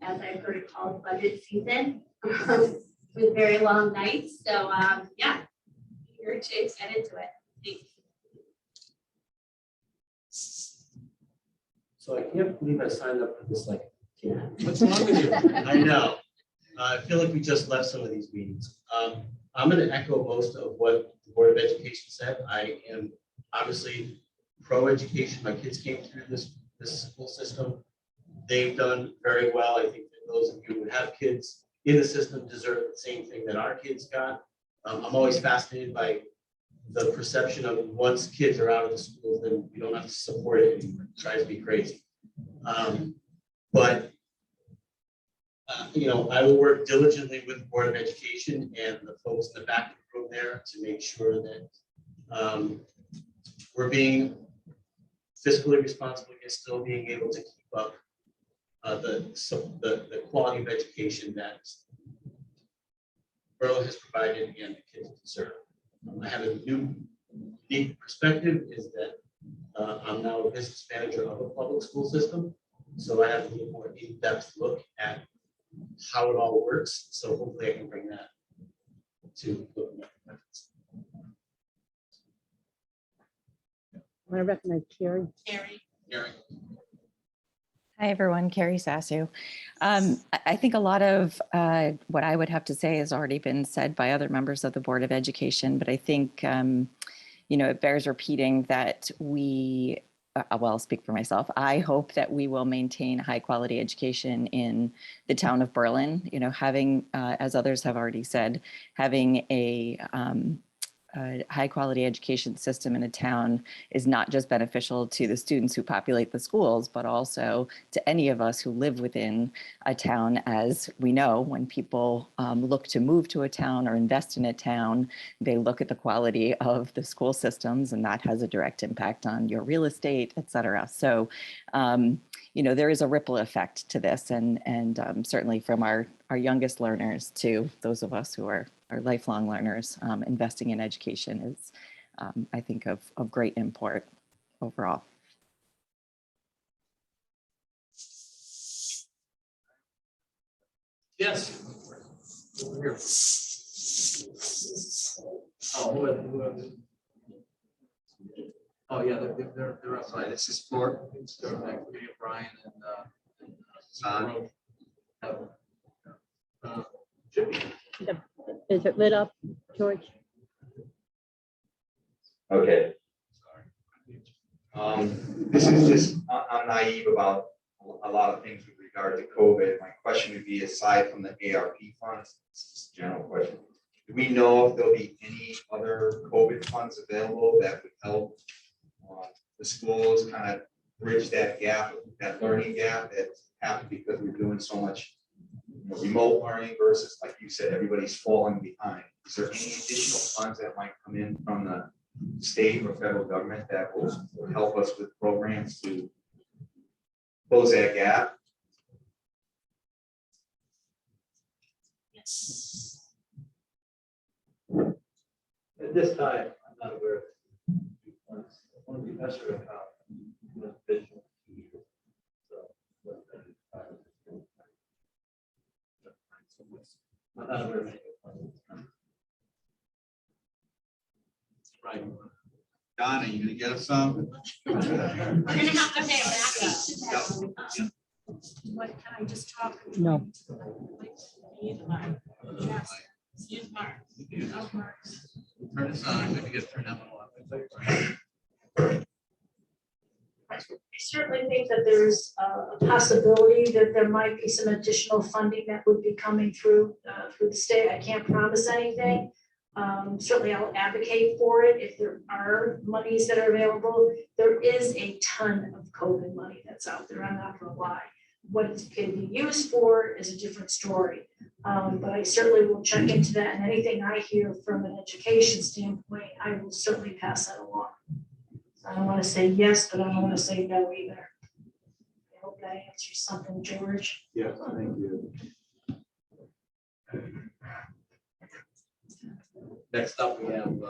as I've heard it called, budget season with very long nights. So eager to get into it. Thanks. So I can't believe I signed up for this, What's wrong with you? I know. I feel like we just left some of these meetings. I'm going to echo most of what the Board of Education said. I am obviously pro-education. My kids came through this school system. They've done very well. I think that those of you who have kids in the system deserve the same thing that our kids got. I'm always fascinated by the perception of once kids are out of the schools, then we don't have to support it anymore. It drives me crazy. But I will work diligently with the Board of Education and the folks in the back of the room there to make sure that we're being fiscally responsible and still being able to keep up the quality of education that Berlin has provided and the kids deserve. I have a new unique perspective is that I'm now a business manager of a public school system. So I have a little more in-depth look at how it all works. So hopefully I can bring that to looking at the methods. I want to recognize Carrie. Gary. Hi, everyone. Carrie Sassu. I think a lot of what I would have to say has already been said by other members of the Board of Education, but I think, it bears repeating that we, I'll speak for myself. I hope that we will maintain high quality education in the town of Berlin, having, as others have already said, having a high quality education system in a town is not just beneficial to the students who populate the schools, but also to any of us who live within a town. As we know, when people look to move to a town or invest in a town, they look at the quality of the school systems, and that has a direct impact on your real estate, et cetera. So, there is a ripple effect to this, and certainly from our youngest learners to those of us who are lifelong learners, investing in education is I think of great import overall. Yes. Over here. Oh, who? Oh, yeah, they're outside. This is for They're back, Brian and, Don. Should be. Is it lit up, George? Okay. This is just, I'm naive about a lot of things with regard to COVID. My question would be, aside from the ARP funds, it's just a general question. Do we know if there'll be any other COVID funds available that would help the schools kind of bridge that gap, that learning gap that's happened because we're doing so much remote learning versus, like you said, everybody's falling behind? Is there any additional funds that might come in from the state or federal government that will help us with programs to close that gap? Yes. At this time, I'm not aware of it. I want to be measured about the vision. I'm not aware of any. Right. Don, are you gonna get us some? We're gonna have to pay a backup. What, can I just talk? No. Use Mark. Yes. Use Mark. Oh, Mark. Turn this on, maybe get turned that one off. I certainly think that there's a possibility that there might be some additional funding that would be coming through the state. I can't promise anything. Certainly I'll advocate for it if there are monies that are available. There is a ton of COVID money that's out there, I'm not gonna lie. What it can be used for is a different story. But I certainly will check into that, and anything I hear from an education standpoint, I will certainly pass that along. I don't want to say yes, but I don't want to say no either. I hope that answers something, George. Yes, thank you. Next up, we have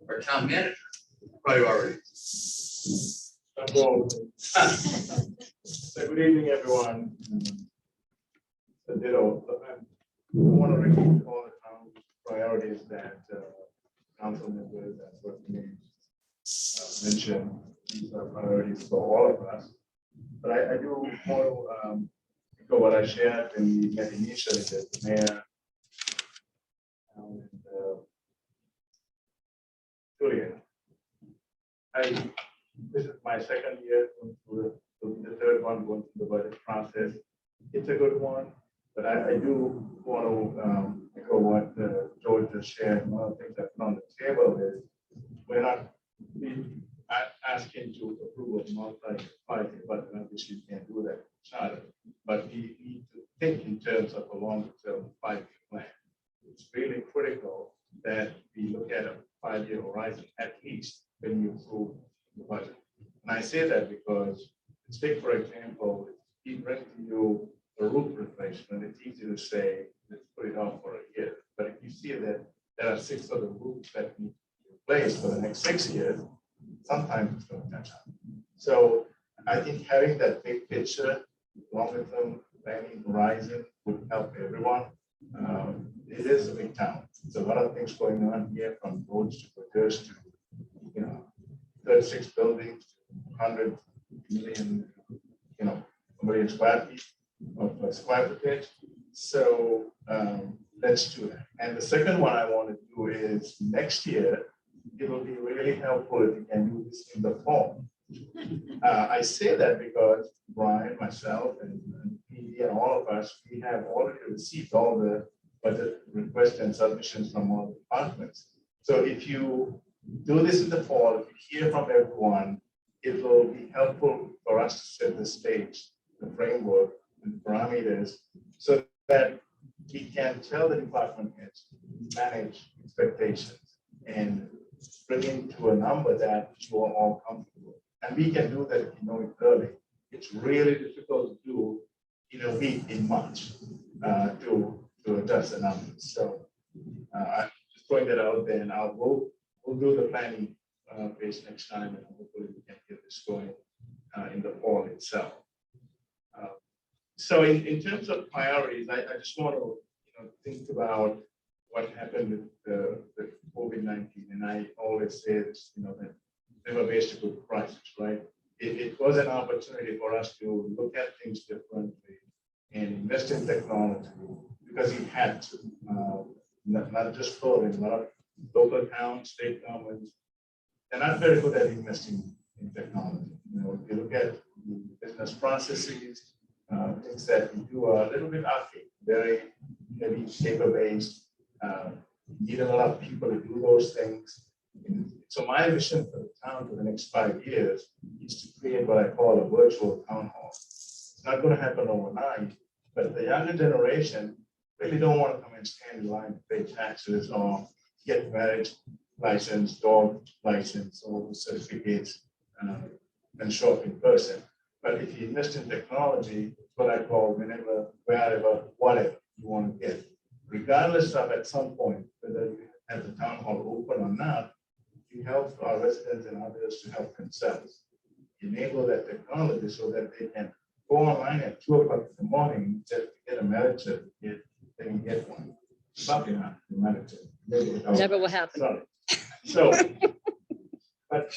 our town manager priorities. So good evening, everyone. So, I want to repeat all the town priorities that council members and what mentioned. These are priorities for all of us. But I do want to echo what I shared in the met initially that the mayor and Julian. This is my second year going through the third one going through the budget process. It's a good one, but I do want to echo what George just shared. One of the things that's on the table is we're not asking to approve a multi-party, but obviously you can't do that charter. But we need to think in terms of a longer-term 5-year plan. It's really critical that we look at a 5-year horizon at least when you approve the budget. And I say that because, take for example, if he brings you a roof replacement, it's easy to say, let's put it on for a year. But if you see that there are 6 other roofs that need to be replaced for the next 6 years, sometimes it's going to catch up. So I think having that big picture, longer term planning horizon would help everyone. It is a big town. There's a lot of things going on here, from roads to bridges to 36 buildings, 100 million, a million square feet of square footage. So let's do that. And the second one I want to do is next year, it will be really helpful if you can do this in the fall. I say that because Brian, myself, and PD, and all of us, we have already received all the budget requests and submissions from all the departments. So if you do this in the fall, if you hear from everyone, it will be helpful for us to set the stage, the framework, and the parameters, so that we can tell the department heads to manage expectations and bring into a number that you are all comfortable with. And we can do that if you know it early. It's really difficult to do in a week in March to adjust the numbers. So I'm just throwing that out there, and I'll vote we'll do the planning phase next time, and hopefully we can get this going in the fall itself. So in terms of priorities, I just want to think about what happened with the COVID-19, and I always say this, that never waste a good crisis, right? It was an opportunity for us to look at things differently and invest in technology because we had to, not just Florida, a lot of local towns, state governments, they're not very good at investing in technology. If you look at the business processes, things that we do are a little bit archaic, very heavy paper-based, need a lot of people to do those things. So my vision for the town for the next 5 years is to create what I call a virtual town hall. It's not going to happen overnight, but the younger generation really don't want to come and stand in line to pay taxes or get marriage license, dog license, or certificates and show up in person. But if you invest in technology, it's what I call whenever, wherever, whatever you want to get, regardless of at some point, whether you have the town hall open or not, you help our residents and others to help themselves. Enable that technology so that they can go online at 2 o'clock in the morning, just get a marriage certificate, they can get one. Probably not the marriage certificate. Never will happen. Sorry. So, but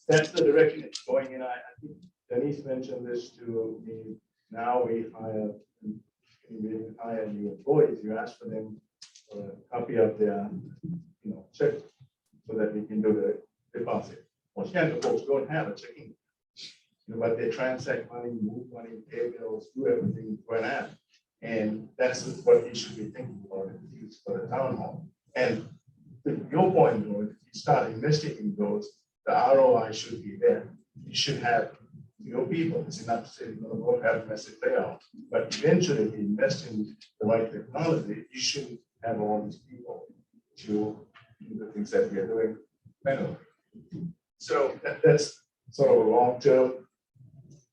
that's the direction it's going in. I think Denise mentioned this to me. Now we hire new employees. You ask for them for a copy of their, check so that we can do the deposit. Most younger folks don't have a checking, but they transact money, move money, pay bills, do everything for an app. And that's what you should be thinking about for the town hall. And to your point, though, if you start investing in those, the ROI should be there. You should have your people. It's not to say you're going to go have a massive payout, but eventually, if you invest in the right technology, you shouldn't have all these people to do the things that we are doing manually. So that's sort of a long term.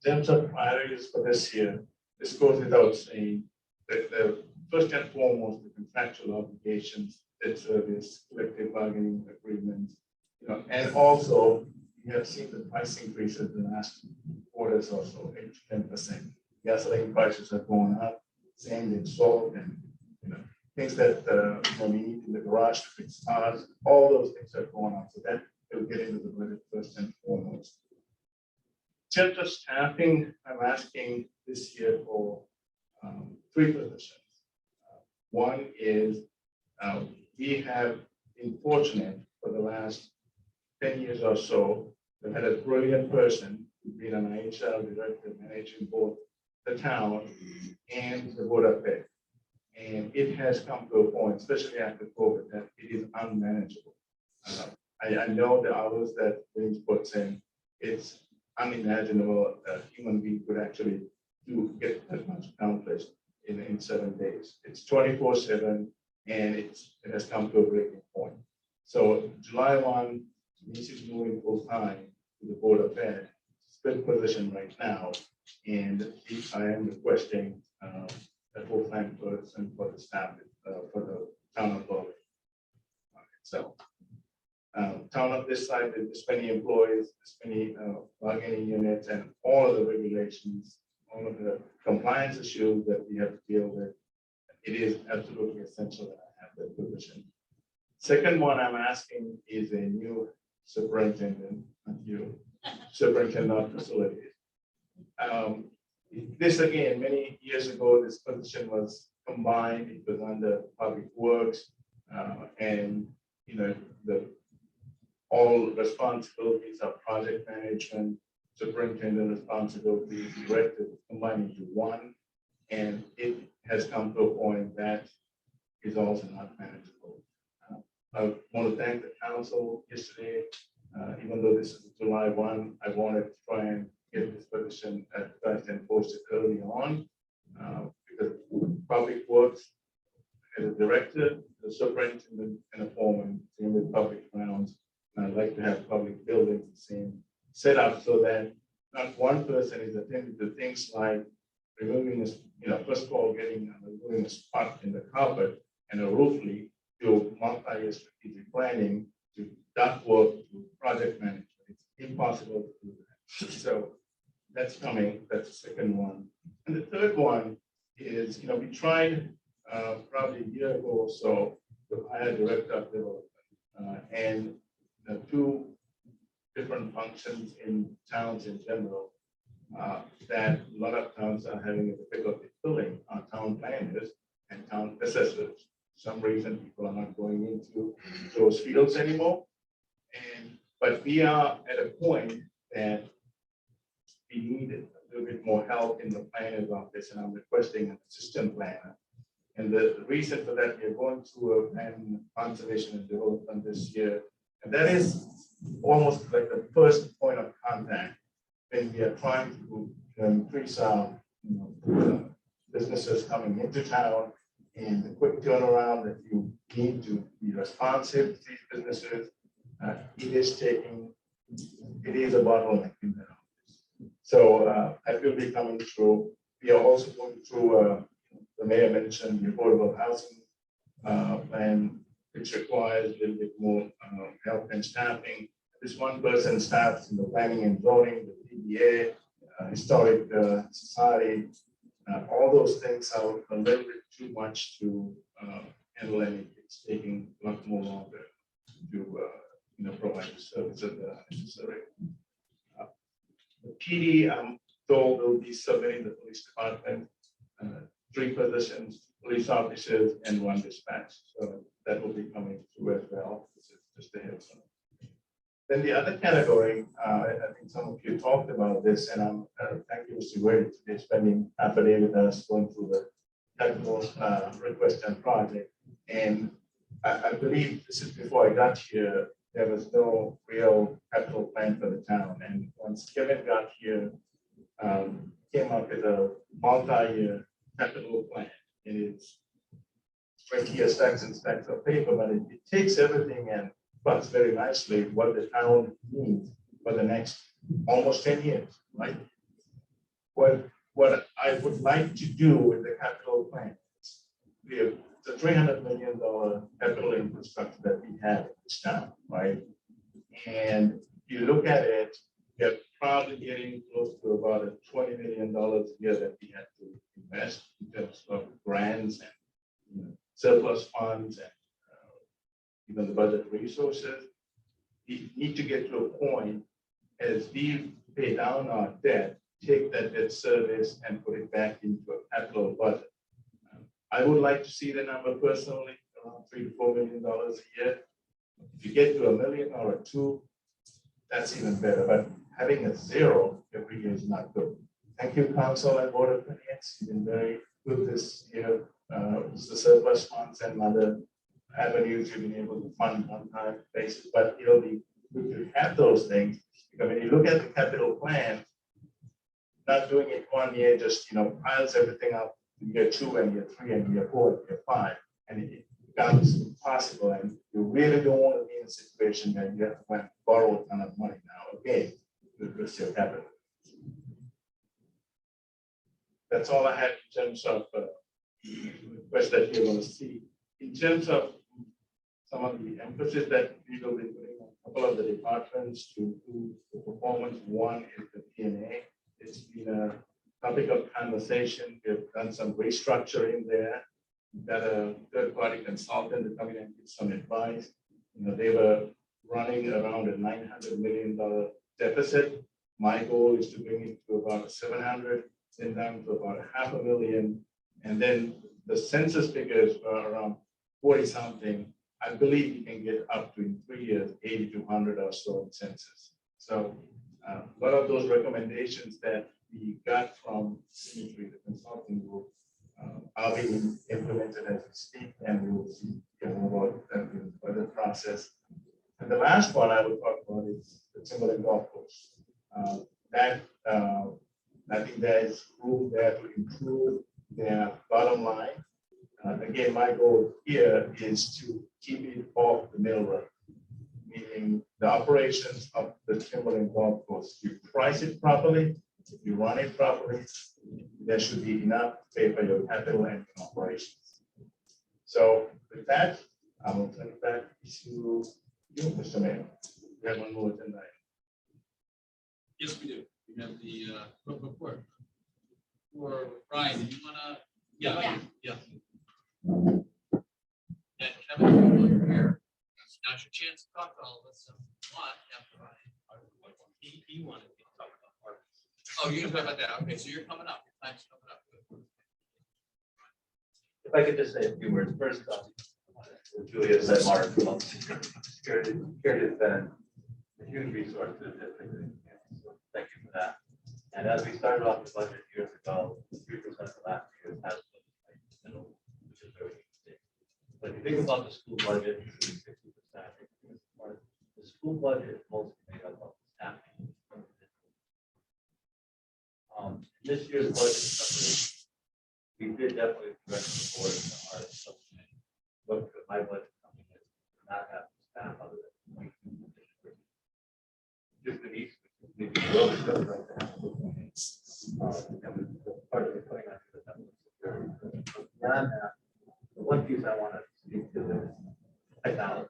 In terms of priorities for this year, this goes without saying that the first and foremost, the contractual obligations, debt service, collective bargaining agreements, and also you have seen the price increases in the last quarters or so, 8 to 10%. Gasoline prices have gone up, sand and salt, and things that we need in the garage to fix cars. All those things have gone up, so that will get into the budget first and foremost. In terms of staffing, I'm asking this year for 3 positions. One is we have been fortunate for the last 10 years or so. We've had a brilliant person who's been an IHR director managing both the town and the Board of Ed. And it has come to a point, especially after COVID, that it is unmanageable. I know the hours that James puts in, it's unimaginable a human being could actually get that much accomplished in 7 days. It's 24/7, and it has come to a breaking point. So July 1, Denise is moving full time to the Board of Ed, split position right now, and I am requesting a full-time person for the staff for the town of Berlin itself. Town of this side, with this many employees, this many bargaining units, and all of the regulations, all of the compliance issues that we have to deal with, it is absolutely essential that I have that position. Second one I'm asking is a new superintendent, not you, superintendent of facilities. This again, many years ago, this position was combined. It was under public works, and all responsibilities of project management, superintendent responsibilities, director combined into one, and it has come to a point that is also not manageable. I want to thank the council yesterday. Even though this is July 1, I wanted to try and get this position advertised and posted early on, because public works as a director, the superintendent, and a foreman, same with public grounds. And I'd like to have public buildings the same setup so that not one person is attending to things like removing this, first of all, removing a spot in the carpet and a roof leak, to multi-year strategic planning to ductwork to project management. It's impossible to do that. So that's coming. That's the second one. And the third one is, we tried probably a year ago or so to hire a director of development. And the two different functions in towns in general that a lot of towns are having a difficulty filling are town planners and town assessors. For some reason, people are not going into those fields anymore. But we are at a point that we need a little bit more help in the planner's office, and I'm requesting an assistant planner. And the reason for that, we are going through a plan conservation and development this year. And that is almost like the first point of contact when we are trying to increase our businesses coming into town and the quick turnaround that you need to be responsive to these businesses. It is a bottleneck in that office. So that will be coming through. We are also going through, the mayor mentioned the affordable housing plan, which requires a little bit more help and staffing. This one person staffs in the planning and zoning, the PBA, historic society. All those things are a little bit too much to handle, and it's taking a lot more longer to provide the services that are necessary. The PD, I'm told, will be submitting the police department, 3 positions, police officers, and 1 dispatch. So that will be coming through as well. This is just a heads up. Then the other category, I think some of you talked about this, and I'm thank you, Mr. Wade, today spending half a day with us going through the technical request and project. And I believe this is before I got here, there was no real capital plan for the town. And once Kevin got here, came up with a multi-year capital plan. And it's 20-year stacks and stacks of paper, but it takes everything and plots very nicely what the town needs for the next almost 10 years, right? What I would like to do with the capital plan is we have the $300 million capital infrastructure that we have in this town, right? And you look at it, you're probably getting close to about a $20 million a year that we have to invest in terms of grants and surplus funds and even the budget resources. We need to get to a point as we pay down our debt, take that debt service and put it back into a capital budget. I would like to see the number personally around $3 to $4 million a year. If you get to $1 million or $2 million, that's even better. But having a 0 every year is not good. Thank you, Council and Board of Finance. You've been very good this year. The surplus funds and other avenues you've been able to fund on time basis, but it'll be good to have those things. Because when you look at the capital plan, not doing it 1 year, just piles everything up in year 2 and year 3 and year 4 and year 5, and it becomes impossible. And you really don't want to be in a situation where you have to borrow a ton of money now again to reduce your capital. That's all I had in terms of requests that you're going to see. In terms of some of the emphasis that we will be putting on a couple of the departments to improve the performance. One is the P&A. It's been a topic of conversation. We've done some restructuring there. We've got a third-party consultant to come in and give some advice. They were running around a $900 million deficit. My goal is to bring it to about 700, then down to about $500,000. And then the census figures were around 40 something. I believe you can get up to in 3 years, 80 to 100 or so in census. So a lot of those recommendations that we got from the consulting group are being implemented as we speak, and we will see more about that in the budget process. And the last one I will talk about is the Timberland Golf Course. I think there is room there to improve their bottom line. Again, my goal here is to keep it off the middle road, meaning the operations of the Timberland Golf Course. You price it properly, if you run it properly, there should be enough to pay for your capital and operations. So with that, I will turn it back to Mr. Mayor. We have one more tonight. Yes, we do. We have the quick report. For Brian, do you wanna? Yeah. Yeah, Kevin, you're here. Now's your chance to talk to all of us. So, what? He wanted to talk about art. Oh, you're gonna talk about that. Okay, so you're coming up. Your time's coming up. If I could just say a few words. First off, Julia said, Mark, security has been a huge resource to the district. So thank you for that. And as we started off the budget years ago, 3% of last year has been, which is very interesting. But if you think about the school budget, 60%. The school budget is mostly made up of staffing. This year's budget, we did definitely direct the board to our subcommittee. But my budget coming in, not have staff other than just the needs. Maybe well, it's just right now. Part of the putting on to the security. Beyond that, the one piece I want to speak to is technology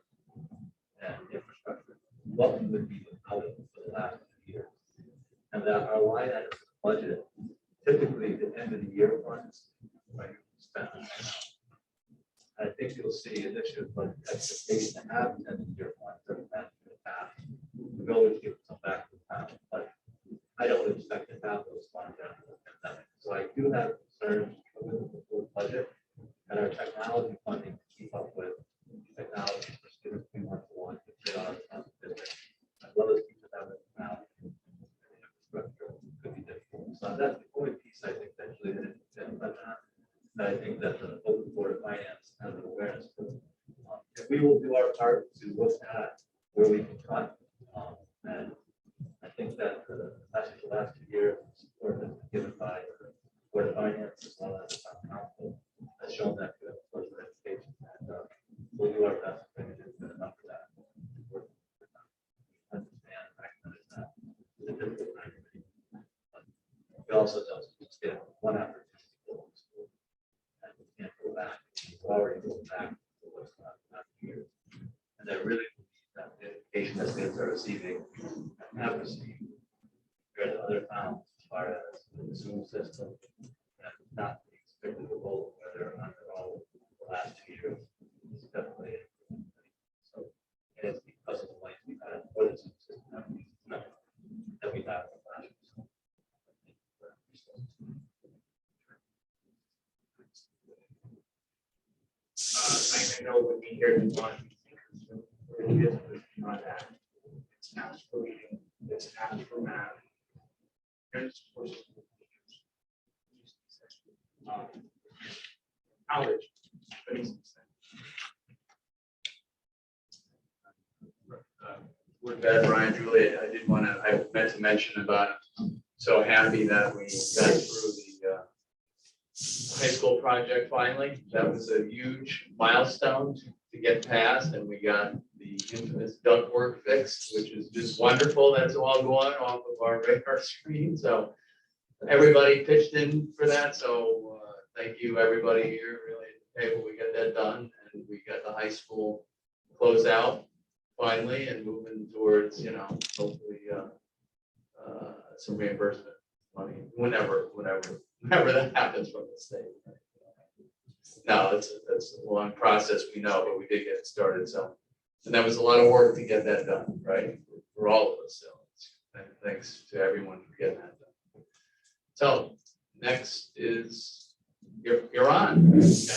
and infrastructure. What we would be without it for the last few years, and that our line item budget, typically the end of the year funds, right, spent on that. I think you'll see in this year's budget expectation to have end of the year funds that have been in the past. We've always given some back to the town, but I don't expect to have those funds after the pandemic. So I do have concerns with the full budget and our technology funding to keep up with technology for students we want to want to fit on the district, as well as keep it out of technology. Infrastructure could be difficult. So that's the only piece I think that really didn't touch on. And I think that the open board of finance has an awareness. If we will do our part to look at where we can cut, and I think that the last 2 years, support has been given by the board of finance as well as the town council has shown that to us for education. And we'll do our best to bring it into enough of that. Understand, recognize that. It's a difficult time. We also don't just get one opportunity to go to school. And we can't go back. We've already gone back to what's not here. And I really believe that the education that students are receiving and have received compared to other towns as far as the Zoom system and not the expected role whether or not they're all the last 2 years. It's definitely so. And it's because of the life we've had for the Zoom system that we have. I know when we hear the one, not that. It's asked for reading, it's asked for math. There's, of course, college, but it's With that, Brian, Julie, I meant to mention about, I'm so happy that we got through the high school project finally. That was a huge milestone to get past, and we got the infamous ductwork fixed, which is just wonderful. That's all going off of our radar screen. So everybody pitched in for that. So thank you, everybody here, really at the table. We got that done, and we got the high school closed out finally, and moving towards, hopefully some reimbursement money whenever that happens from the state. No, that's a long process, we know, but we did get it started. So, and that was a lot of work to get that done, right? For all of us. So thanks to everyone for getting that done. So next is you're on. Yeah.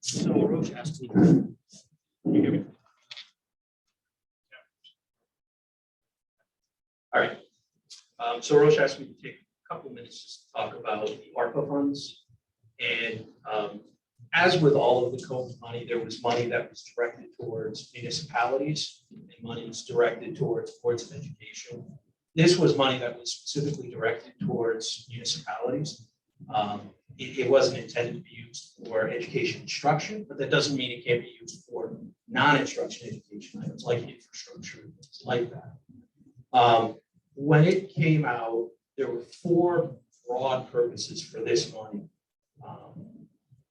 So Roche asked me. Can you hear me? All right. So Roche asked me to take a couple minutes just to talk about the ARPA funds. And as with all of the COVID money, there was money that was directed towards municipalities and money was directed towards boards of education. This was money that was specifically directed towards municipalities. It wasn't intended to be used for education instruction, but that doesn't mean it can't be used for non-instruction education items like infrastructure, things like that. When it came out, there were 4 broad purposes for this money.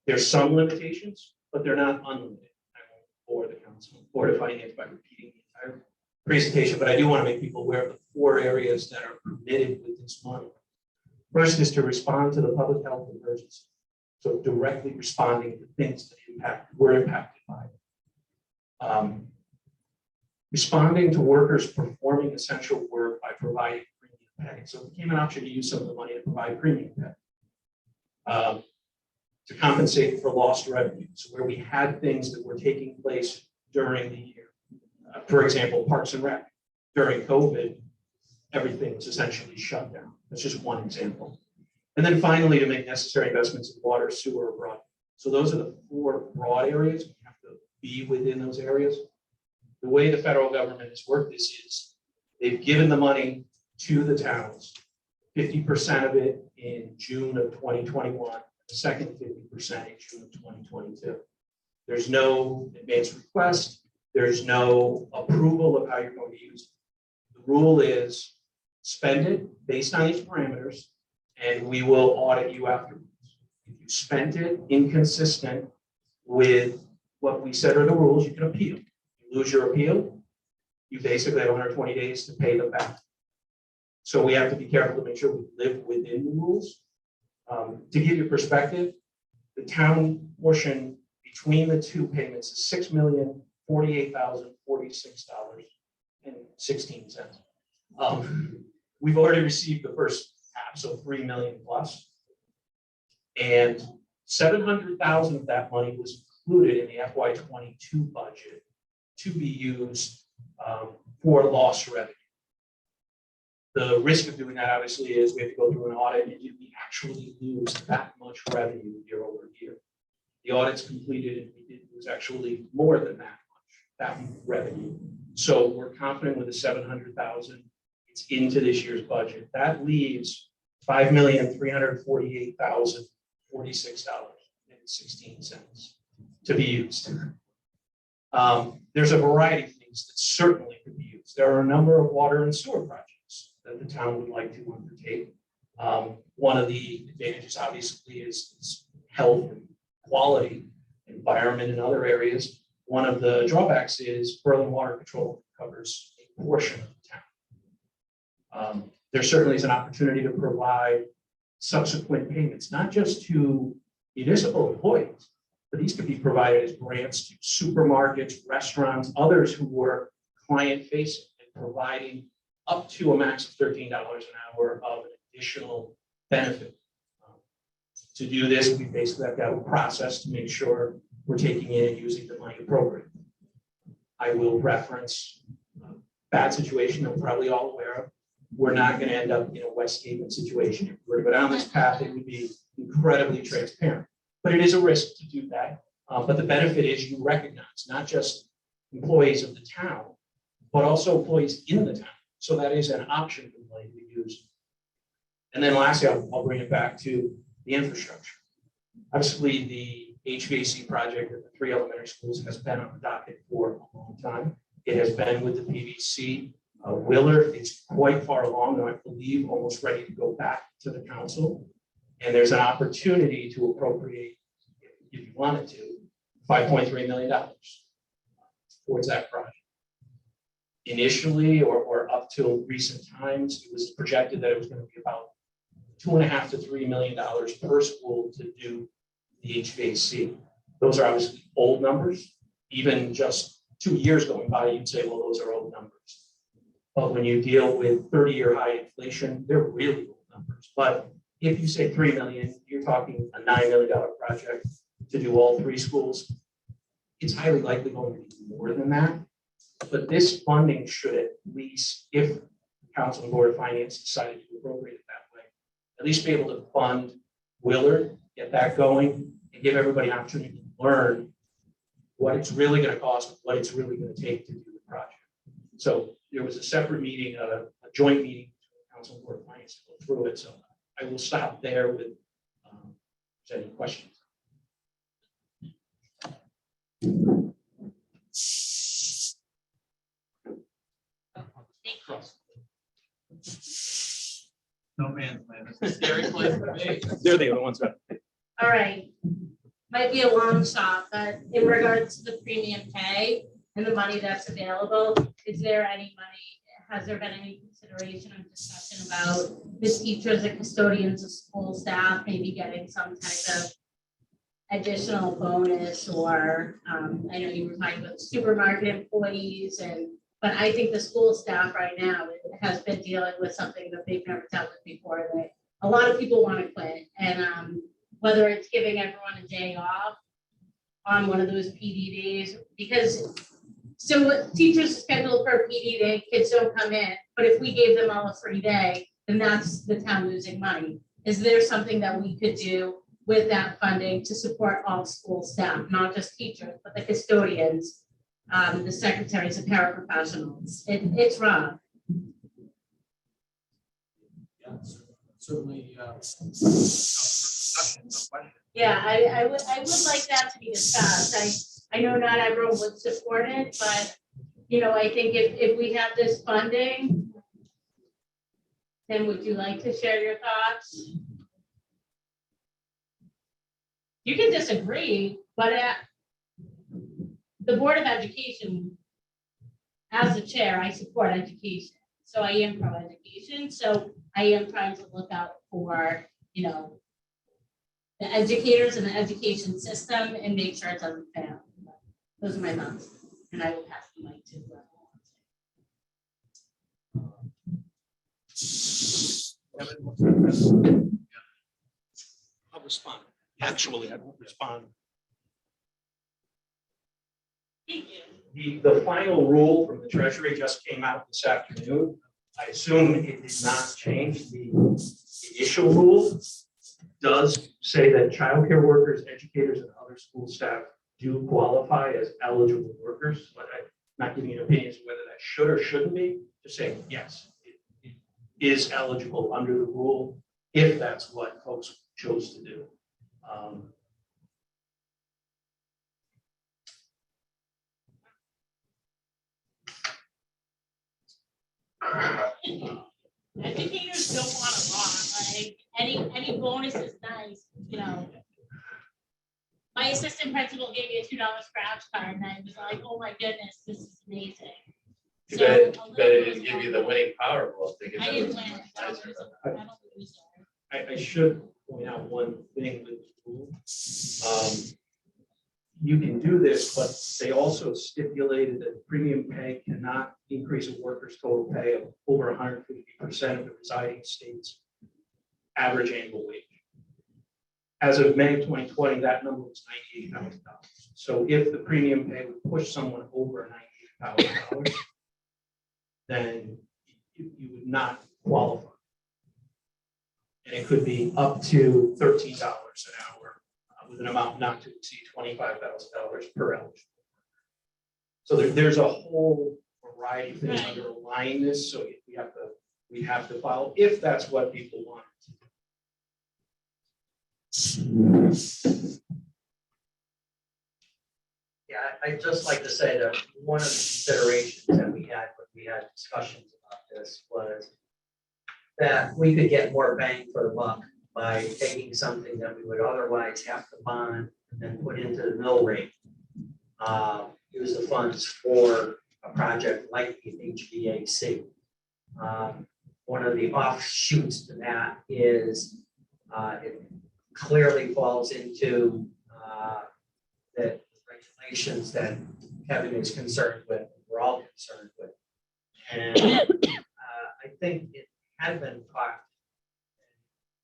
There's some limitations, but they're not unlimited. I won't bore the council, Board of Finance by repeating the entire presentation, but I do want to make people aware of the 4 areas that are permitted with this money. First is to respond to the public health emergency. So directly responding to things that were impacted by it. Responding to workers performing essential work by providing premium pay. So it became an option to use some of the money to provide premium pay. To compensate for lost revenue. So where we had things that were taking place during the year. For example, Parks and Rec. During COVID, everything was essentially shut down. That's just one example. And then finally, to make necessary investments in water, sewer, or broadband. So those are the 4 broad areas. We have to be within those areas. The way the federal government has worked this is they've given the money to the towns, 50% of it in June of 2021, the second 50% in June of 2022. There's no advance request. There's no approval of how you're going to use it. The rule is spend it based on these parameters, and we will audit you afterwards. If you spent it inconsistent with what we said are the rules, you can appeal. You lose your appeal, you basically have 120 days to pay them back. So we have to be careful to make sure we live within the rules. To give you perspective, the town portion between the 2 payments is $6,048,046.16. We've already received the first half, so $3 million plus. And $700,000 of that money was included in the FY22 budget to be used for lost revenue. The risk of doing that obviously is we have to go through an audit and we actually lose that much revenue year over year. The audit's completed and we did lose actually more than that much, that revenue. So we're confident with the $700,000, it's into this year's budget. That leaves $5,348,046.16 to be used. There's a variety of things that certainly could be used. There are a number of water and sewer projects that the town would like to undertake. One of the advantages obviously is health and quality, environment in other areas. One of the drawbacks is Berlin Water Control covers a portion of the town. There certainly is an opportunity to provide subsequent payments, not just to municipal employees, but these could be provided as grants to supermarkets, restaurants, others who were client facing and providing up to a max of $13 an hour of an additional benefit. To do this, we basically have to have a process to make sure we're taking in and using the money appropriately. I will reference a bad situation that we're probably all aware of. We're not going to end up in a West Haven situation. If we were to go down this path, it would be incredibly transparent. But it is a risk to do that. But the benefit is you recognize not just employees of the town, but also employees in the town. So that is an option for the money to be used. And then lastly, I'll bring it back to the infrastructure. Obviously, the HVAC project at the 3 elementary schools has been on the docket for a long time. It has been with the PVC. Willard is quite far along, and I believe almost ready to go back to the council. And there's an opportunity to appropriate, if you wanted to, $5.3 million towards that project. Initially, or up till recent times, it was projected that it was going to be about $2.5 to $3 million per school to do the HVAC. Those are obviously old numbers. Even just 2 years going by, you'd say, well, those are old numbers. But when you deal with 30-year high inflation, they're really old numbers. But if you say $3 million, you're talking a $9 million project to do all 3 schools. It's highly likely going to be more than that. But this funding should at least, if the Council and Board of Finance decided to appropriate it that way, at least be able to fund Willard, get that going, and give everybody an opportunity to learn what it's really going to cost, what it's really going to take to do the project. So there was a separate meeting, a joint meeting between the Council and Board of Finance to go through it. So I will stop there with any questions. No man's land. It's a scary place to be. They're the other ones that. All right. Might be a long shot, but in regards to the premium pay and the money that's available, is there any money, has there been any consideration or discussion about the teachers and custodians of school staff maybe getting some type of additional bonus or, I know you were talking about supermarket employees but I think the school staff right now has been dealing with something that they've never dealt with before. That a lot of people want to quit, and whether it's giving everyone a day off on one of those PD days, because so teachers schedule for a PD day, kids don't come in, but if we gave them all a free day, then that's the town losing money. Is there something that we could do with that funding to support all school staff, not just teachers, but the custodians, the secretaries and paraprofessionals? It's rough. Yeah, certainly. Yeah, I would like that to be discussed. I know not everyone would support it, but I think if we have this funding, then would you like to share your thoughts? You can disagree, but the Board of Education, as the chair, I support education. So I am pro-education. So I am trying to look out for, the educators and the education system and make sure it doesn't fail. Those are my thoughts. And I will pass the mic to whoever wants it. I'll respond. Actually, I won't respond. Thank you. The final rule from the Treasury just came out this afternoon. I assume it did not change the initial rule. Does say that childcare workers, educators, and other school staff do qualify as eligible workers. But I'm not giving you opinions whether that should or shouldn't be. Just saying yes, it is eligible under the rule if that's what folks chose to do. Educators don't want a lot. Like any bonus is nice, My assistant principal gave me a $2 scratch card, and I was like, "Oh my goodness, this is amazing." Too bad it didn't give you the winning Powerball ticket. I didn't win. I don't lose there. I should point out one thing with the rule. You can do this, but they also stipulated that premium pay cannot increase a worker's total pay of over 150% of the residing state's average annual wage. As of May 2020, that number was $98,000. So if the premium pay would push someone over $98,000, then you would not qualify. And it could be up to $13 an hour with an amount not to exceed $25,000 per eligible. So there's a whole variety of things underlying this. So we have to follow if that's what people want. Yeah, I'd just like to say that one of the considerations that we had when we had discussions about this was that we could get more bang for the buck by taking something that we would otherwise have to bond and then put into the mill rate. Use the funds for a project like the HVAC. One of the offshoots to that is it clearly falls into the regulations that Kevin is concerned with, we're all concerned with. And I think it had been talked,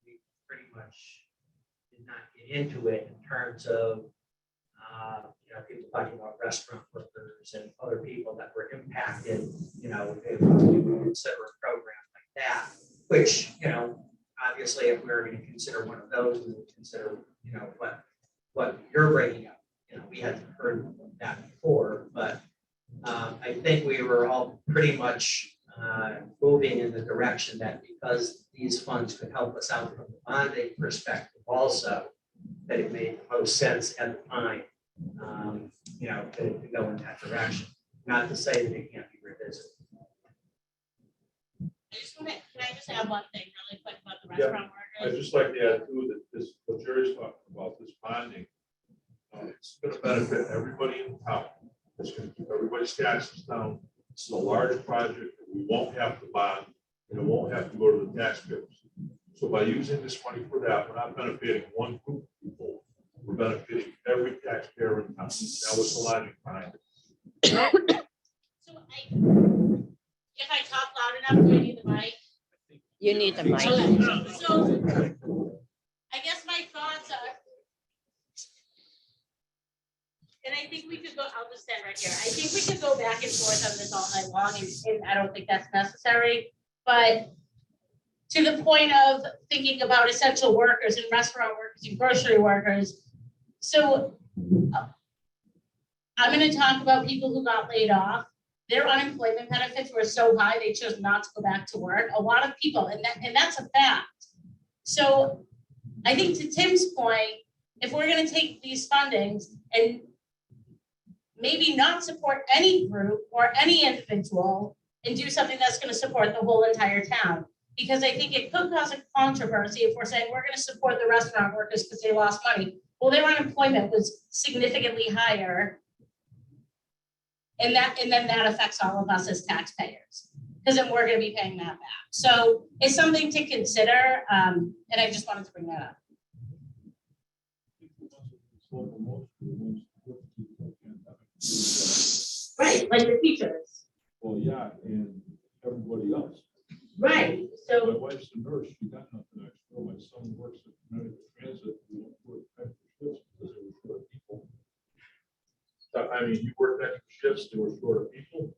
we pretty much did not get into it in terms of people talking about restaurant workers and other people that were impacted, if we would consider a program like that, which, obviously if we were going to consider one of those, we would consider, what you're bringing up. We hadn't heard that before, but I think we were all pretty much moving in the direction that because these funds could help us out from the bonding perspective also, that it made the most sense at the time, to go in that direction. Not to say that it can't be revisited. Can I just add one thing really quick? restaurant I'd workers. just like to add too, that this, what Jerry's talking about, this bonding, it's gonna benefit everybody in town. It's gonna keep everybody's taxes down. It's a large project that we won't have to bond, and it won't have to go to the taxpayers. So by using this money for that, we're not benefiting one group of people. We're benefiting every taxpayer in town. That was the logic behind it. So if I talk loud enough, do I need the mic? You need the mic. Okay, so I guess my thoughts are, and I think we could go, I'll just stand right here. I think we could go back and forth on this all night long, and I don't think that's necessary. But to the point of thinking about essential workers and restaurant workers and grocery workers. So I'm gonna talk about people who got laid off. Their unemployment benefits were so high, they chose not to go back to work. A lot of people, and that's a fact. So I think to Tim's point, if we're gonna take these fundings and maybe not support any group or any individual and do something that's gonna support the whole entire town. Because I think it could cause a controversy if we're saying we're gonna support the restaurant workers because they lost money. Well, their unemployment was significantly higher. And then that affects all of us as taxpayers, because then we're gonna be paying that back. So it's something to consider, and I just wanted to bring that up. Right, like the teachers. Well, yeah, and everybody else. Right, so. My wife's a nurse, she got nothing extra. My son works at Connecticut Transit, we don't work extra shifts because they were short of people. So, I mean, you worked extra shifts, they were short of people.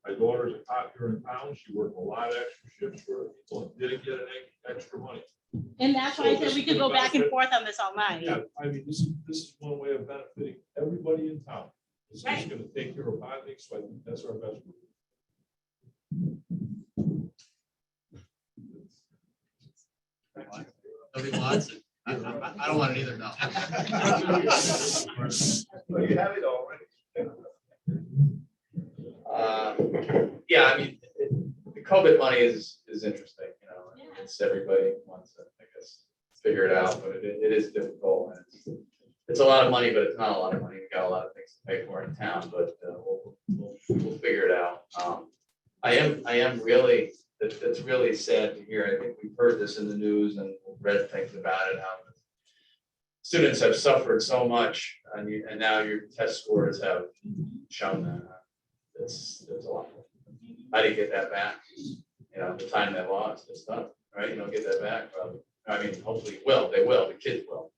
My daughter's a cop here in town, she worked a lot of extra shifts for people and didn't get any extra money. And that's why I said we could go back and forth on this all night. Yeah, I mean, this is one way of benefiting everybody in town. It's just Right. gonna take care of bonding, so I think that's our best. Nobody wants it. I don't want it either, no. Well, you have it already. Yeah, I mean, the COVID money is interesting, you know, it's everybody wants to, I guess, figure it out, but it is difficult. And it's a lot of money, but it's not a lot of money. We got a lot of things to pay for in town, but we'll figure it out. I am really, that's really sad to hear. I think we've heard this in the news and read things about it, how students have suffered so much, and now your test scores have shown that. It's a lot. How do you get that back? You know, the time they lost, it's tough, right? You don't get that back, probably. I mean, hopefully they will, the kids will.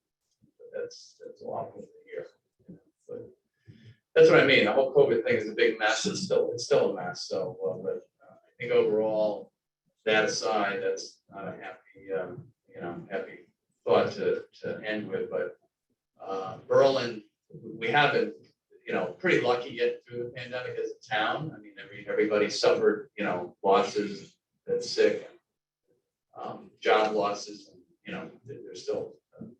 But that's a lot to hear. But that's what I mean. The whole COVID thing is a big mess. It's still a mess. So, but I think overall, that aside, that's not a happy, happy thought to end with. But Berlin, we have been, pretty lucky getting through the pandemic as a town. I mean, everybody suffered, losses, that's sick, job losses, and, there's still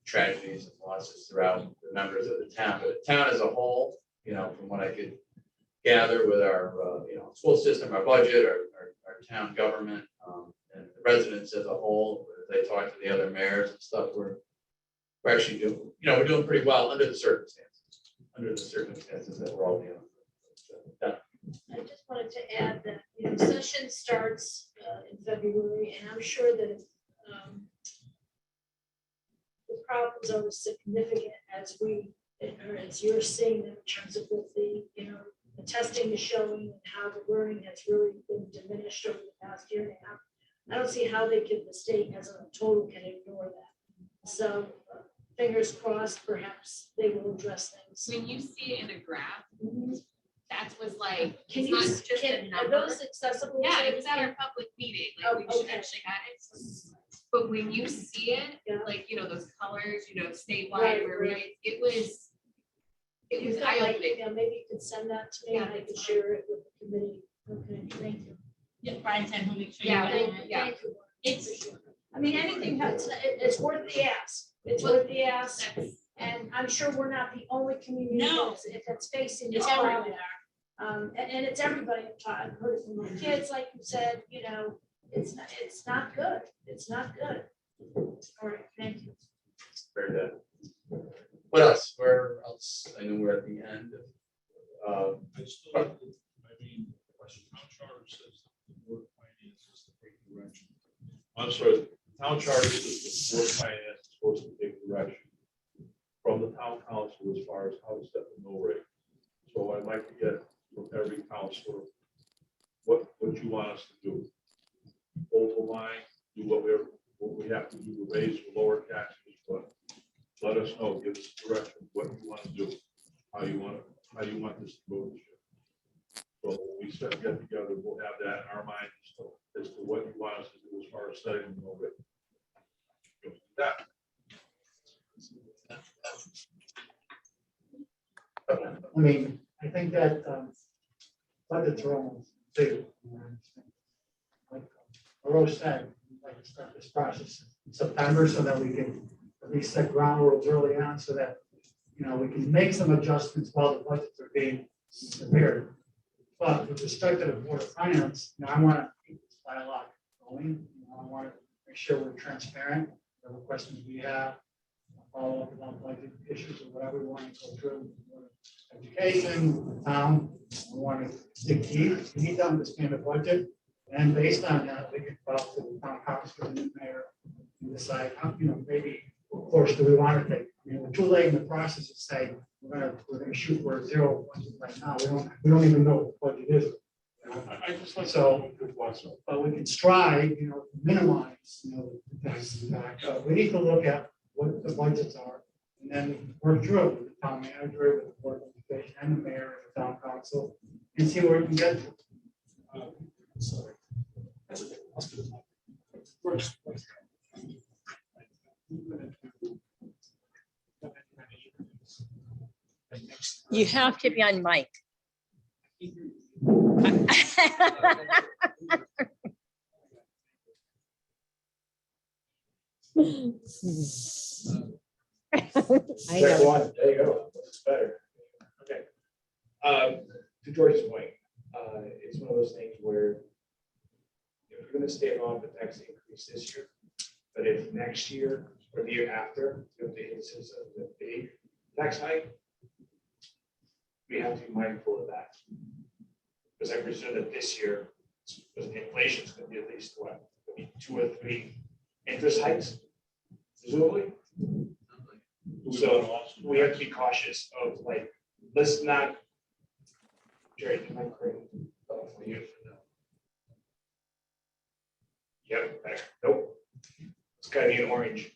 tragedies and losses throughout the members of the town. But the town as a whole, from what I could gather with our, school system, our budget, our town government, and the residents as a whole, as I talk to the other mayors and stuff, we're actually doing, we're doing pretty well under the circumstances that we're all dealing with. I just wanted to add that, session starts in February, and I'm sure that if the problems are as significant as as you're seeing them in terms of what the testing is showing and how the learning has really been diminished over the past year and a half, I don't see how the state as a total can ignore that. So fingers crossed, perhaps they will address things. When you see it in a graph, that was like, Can it's you, not just a are number. those accessible? Yeah, to it was at everyone? our public meeting, Oh, like we should okay. actually have it. But when you see it, Yeah. like, those colors, statewide, Right, where right. it was You felt eye like, opening. yeah, maybe you could send that to me and I could share it with the committee. Okay, thank you. Yeah, Brian said he'll make sure. Yeah, you Thank get it. you, thank you. It's, I mean, anything helps. It's worth the ask. It's worth the ask. And I'm sure we're not the only community No. that's facing it's this problem. everywhere. And it's everybody. I've heard it from my kids, like you said, it's not good. It's not good. All right, thank you. Very good. What else? Where else? I know we're at the end. I still, I mean, town charter says the board of finance is to take direction. I'm sorry, the town charter says the board of finance is supposed to take direction from the town council as far as how to set the mill rate. So I'd like to get from every councilor what you want us to do. Hold the line, do what we have to do to raise or lower taxes, but let us know, give us direction, what you want to do, how you want this to move this year. So when we get together, we'll have that in our mind as to what you want us to do as far as setting the mill rate. That. I mean, I think that budgets are almost due. Like Rose said, we'd like to start this process in September so that we can at least set ground rules early on so that, you know, we can make some adjustments while the budgets are being prepared. But with respect to the Board of Finance, you know, I want to keep this dialogue going. You know, I want to make sure we're transparent. Whatever questions we have, follow up about budget issues or whatever we want to go through. Education, the town, we want to dig deep. We need to understand the budget. And based on that, we can talk to the town council and the mayor and decide how, you know, maybe what course do we want to take. I mean, we're too late in the process to say we're gonna shoot for a zero budget right now. We don't even know what the budget is. You know? I just like So, but we can strive, you know, to minimize, you know, the tax impact. We need to look at what the budgets are and then work through it with the town manager, with the board of education and the mayor and the town council and see where we can get to. Sorry. First. You have to be on mic. I Check know. one, there you go, that's better. Okay. To George's point, it's one of those things where if we're gonna stave off the tax increase this year, but if next year or the year after, if the instance of the big tax hike, we have to be mindful of that. Because I presume that this year, because the inflation is gonna be at least what, maybe 2 or 3 interest hikes, presumably. So we have to be cautious of like, let's not. Jerry, can I create for you? Yep, there. Nope. It's gotta be an orange.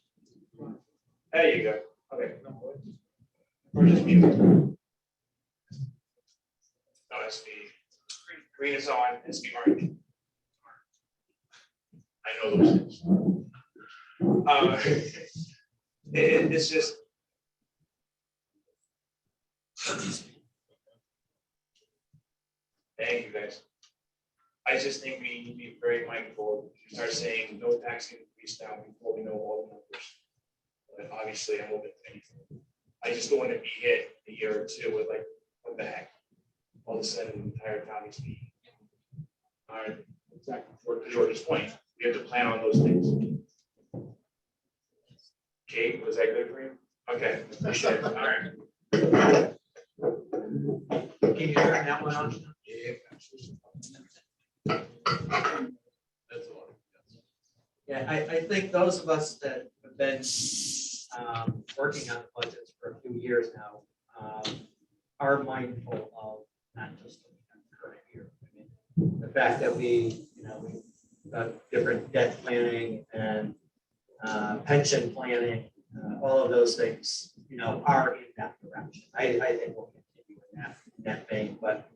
There you go. Okay. Or just mute. No, it's the green is on, it's the orange. I know those things. It's just. Thank you, guys. I just think we need to be very mindful. We start saying no tax increase now before we know all the numbers. But obviously, I'm open to anything. I just don't want to be hit a year or two with like, what the heck? All of a sudden, the entire town is being. All right, exactly. To George's point, we have to plan on those things. Kate, was that good for you? Okay, appreciate it. All right. Can you turn that one on? That's all. Yeah, I think those of us that have been working on the budgets for a few years now are mindful of not just the current year. I mean, the fact that we've got different debt planning and pension planning, all of those things, are in that direction. I think we'll continue in that vein, but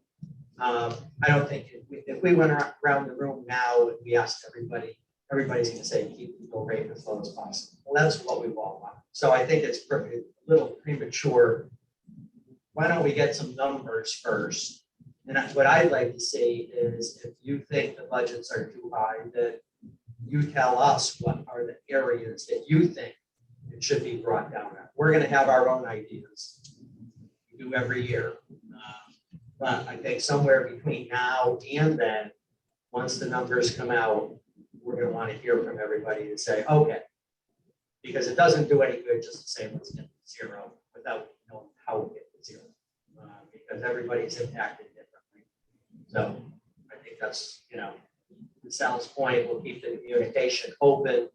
I don't think if we went around the room now and we asked everybody's going to say keep the mill rate as low as possible. Well, that's what we all want. So I think it's a little premature. Why don't we get some numbers first? And what I'd like to see is if you think the budgets are too high, that you tell us what are the areas that you think it should be brought down at. We're going to have our own ideas. We do every year. But I think somewhere between now and then, once the numbers come out, we're going to want to hear from everybody to say, okay, Because it doesn't do any good just to say, let's get to zero without knowing how we get to zero. Because everybody's impacted differently. So I think that's, you know, to Sal's point, we'll keep the communication open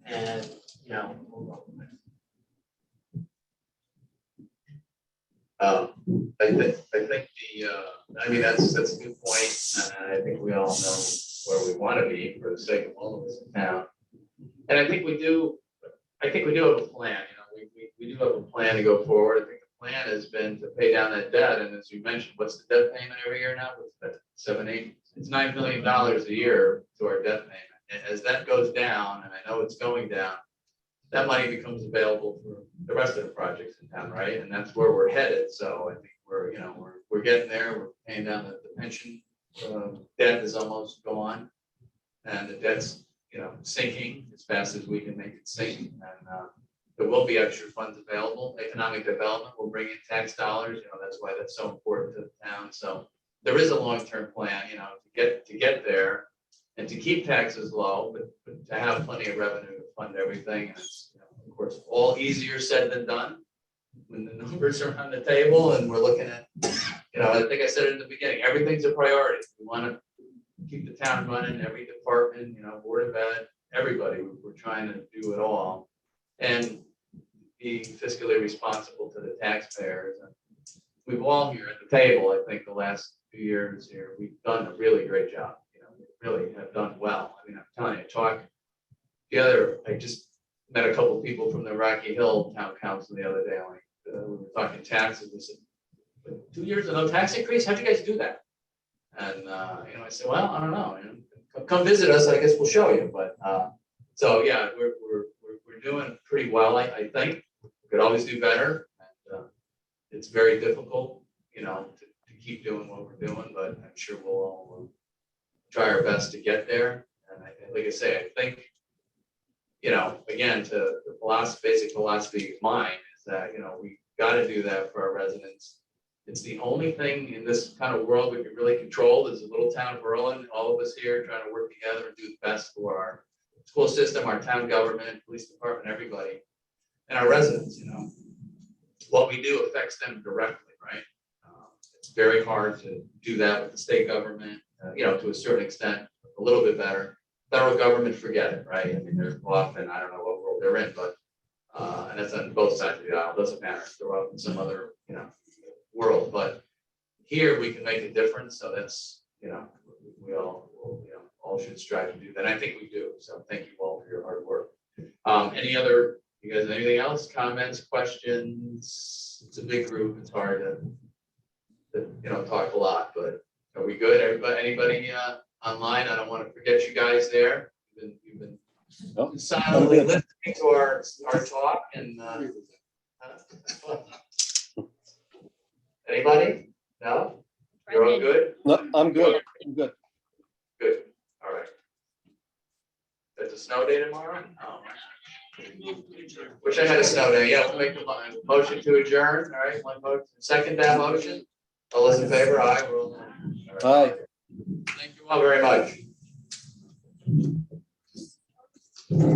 and, you know, we'll go from there. I think I mean, that's a good point, and I think we all know where we want to be for the sake of all of us in town. And I think we do have a plan, you know, we do have a plan to go forward. I think the plan has been to pay down that debt, and as you mentioned, what's the debt payment every year now? What's that, 7, 8? It's $9 million a year to our debt payment. And as that goes down, and I know it's going down, that money becomes available for the rest of the projects in town, right? And that's where we're headed. So I think we're, you know, we're getting there. We're paying down the pension. Debt is almost gone. And the debt's, you know, sinking as fast as we can make it sink. And there will be extra funds available. Economic development will bring in tax dollars. You know, that's why that's so important to the town. So there is a long-term plan, you know, to get there and to keep taxes low, but to have plenty of revenue to fund everything. And it's, you know, of course, all easier said than done when the numbers are on the table and we're looking at, you know, I think I said it in the beginning, everything's a priority. We want to keep the town running, every department, you know, Board of Ed, everybody, we're trying to do it all. And be fiscally responsible to the taxpayers. And we've all here at the table, I think the last few years here, we've done a really great job. You know, we really have done well. I mean, I'm telling you, I just met a couple of people from the Rocky Hill Town Council the other day. Like, we were talking taxes. We said, 2 years of no tax increase? How'd you guys do that? And, you know, I said, well, I don't know. You know, come visit us. I guess we'll show you. But so, yeah, we're doing pretty well, I think. We could always do better. And it's very difficult, you know, to keep doing what we're doing, but I'm sure we'll all try our best to get there. And like I say, I think, you know, again, to the basic philosophy of mine is that, you know, we got to do that for our residents. It's the only thing in this kind of world we can really control is a little town of Berlin, all of us here trying to work together and do the best for our school system, our town government, police department, everybody, and our residents. You know, what we do affects them directly, right? It's very hard to do that with the state government, you know, to a certain extent, a little bit better. Federal government, forget it, right? I mean, they're often, I don't know what world they're in, but, and it's on both sides of the aisle, doesn't matter. They're up in some other, you know, world, but here we can make a difference. So that's, you know, we all, you know, all should strive to do that. I think we do. So thank you all for your hard work. Any other, you guys, anything else? Comments, questions? It's a big group. It's hard to you know, talk a lot, but are we good? Everybody, anybody online? I don't want to forget you guys there. You've been silently listening to our talk and anybody? No? You're all good? No, I'm good. I'm good. Good. All right. There's a snow day tomorrow? Oh. Wish I had a snow day. Yeah, we'll make a motion to adjourn. All right, one motion. Second that motion. All those in favor? Aye. Aye. Thank you all very much. All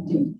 right.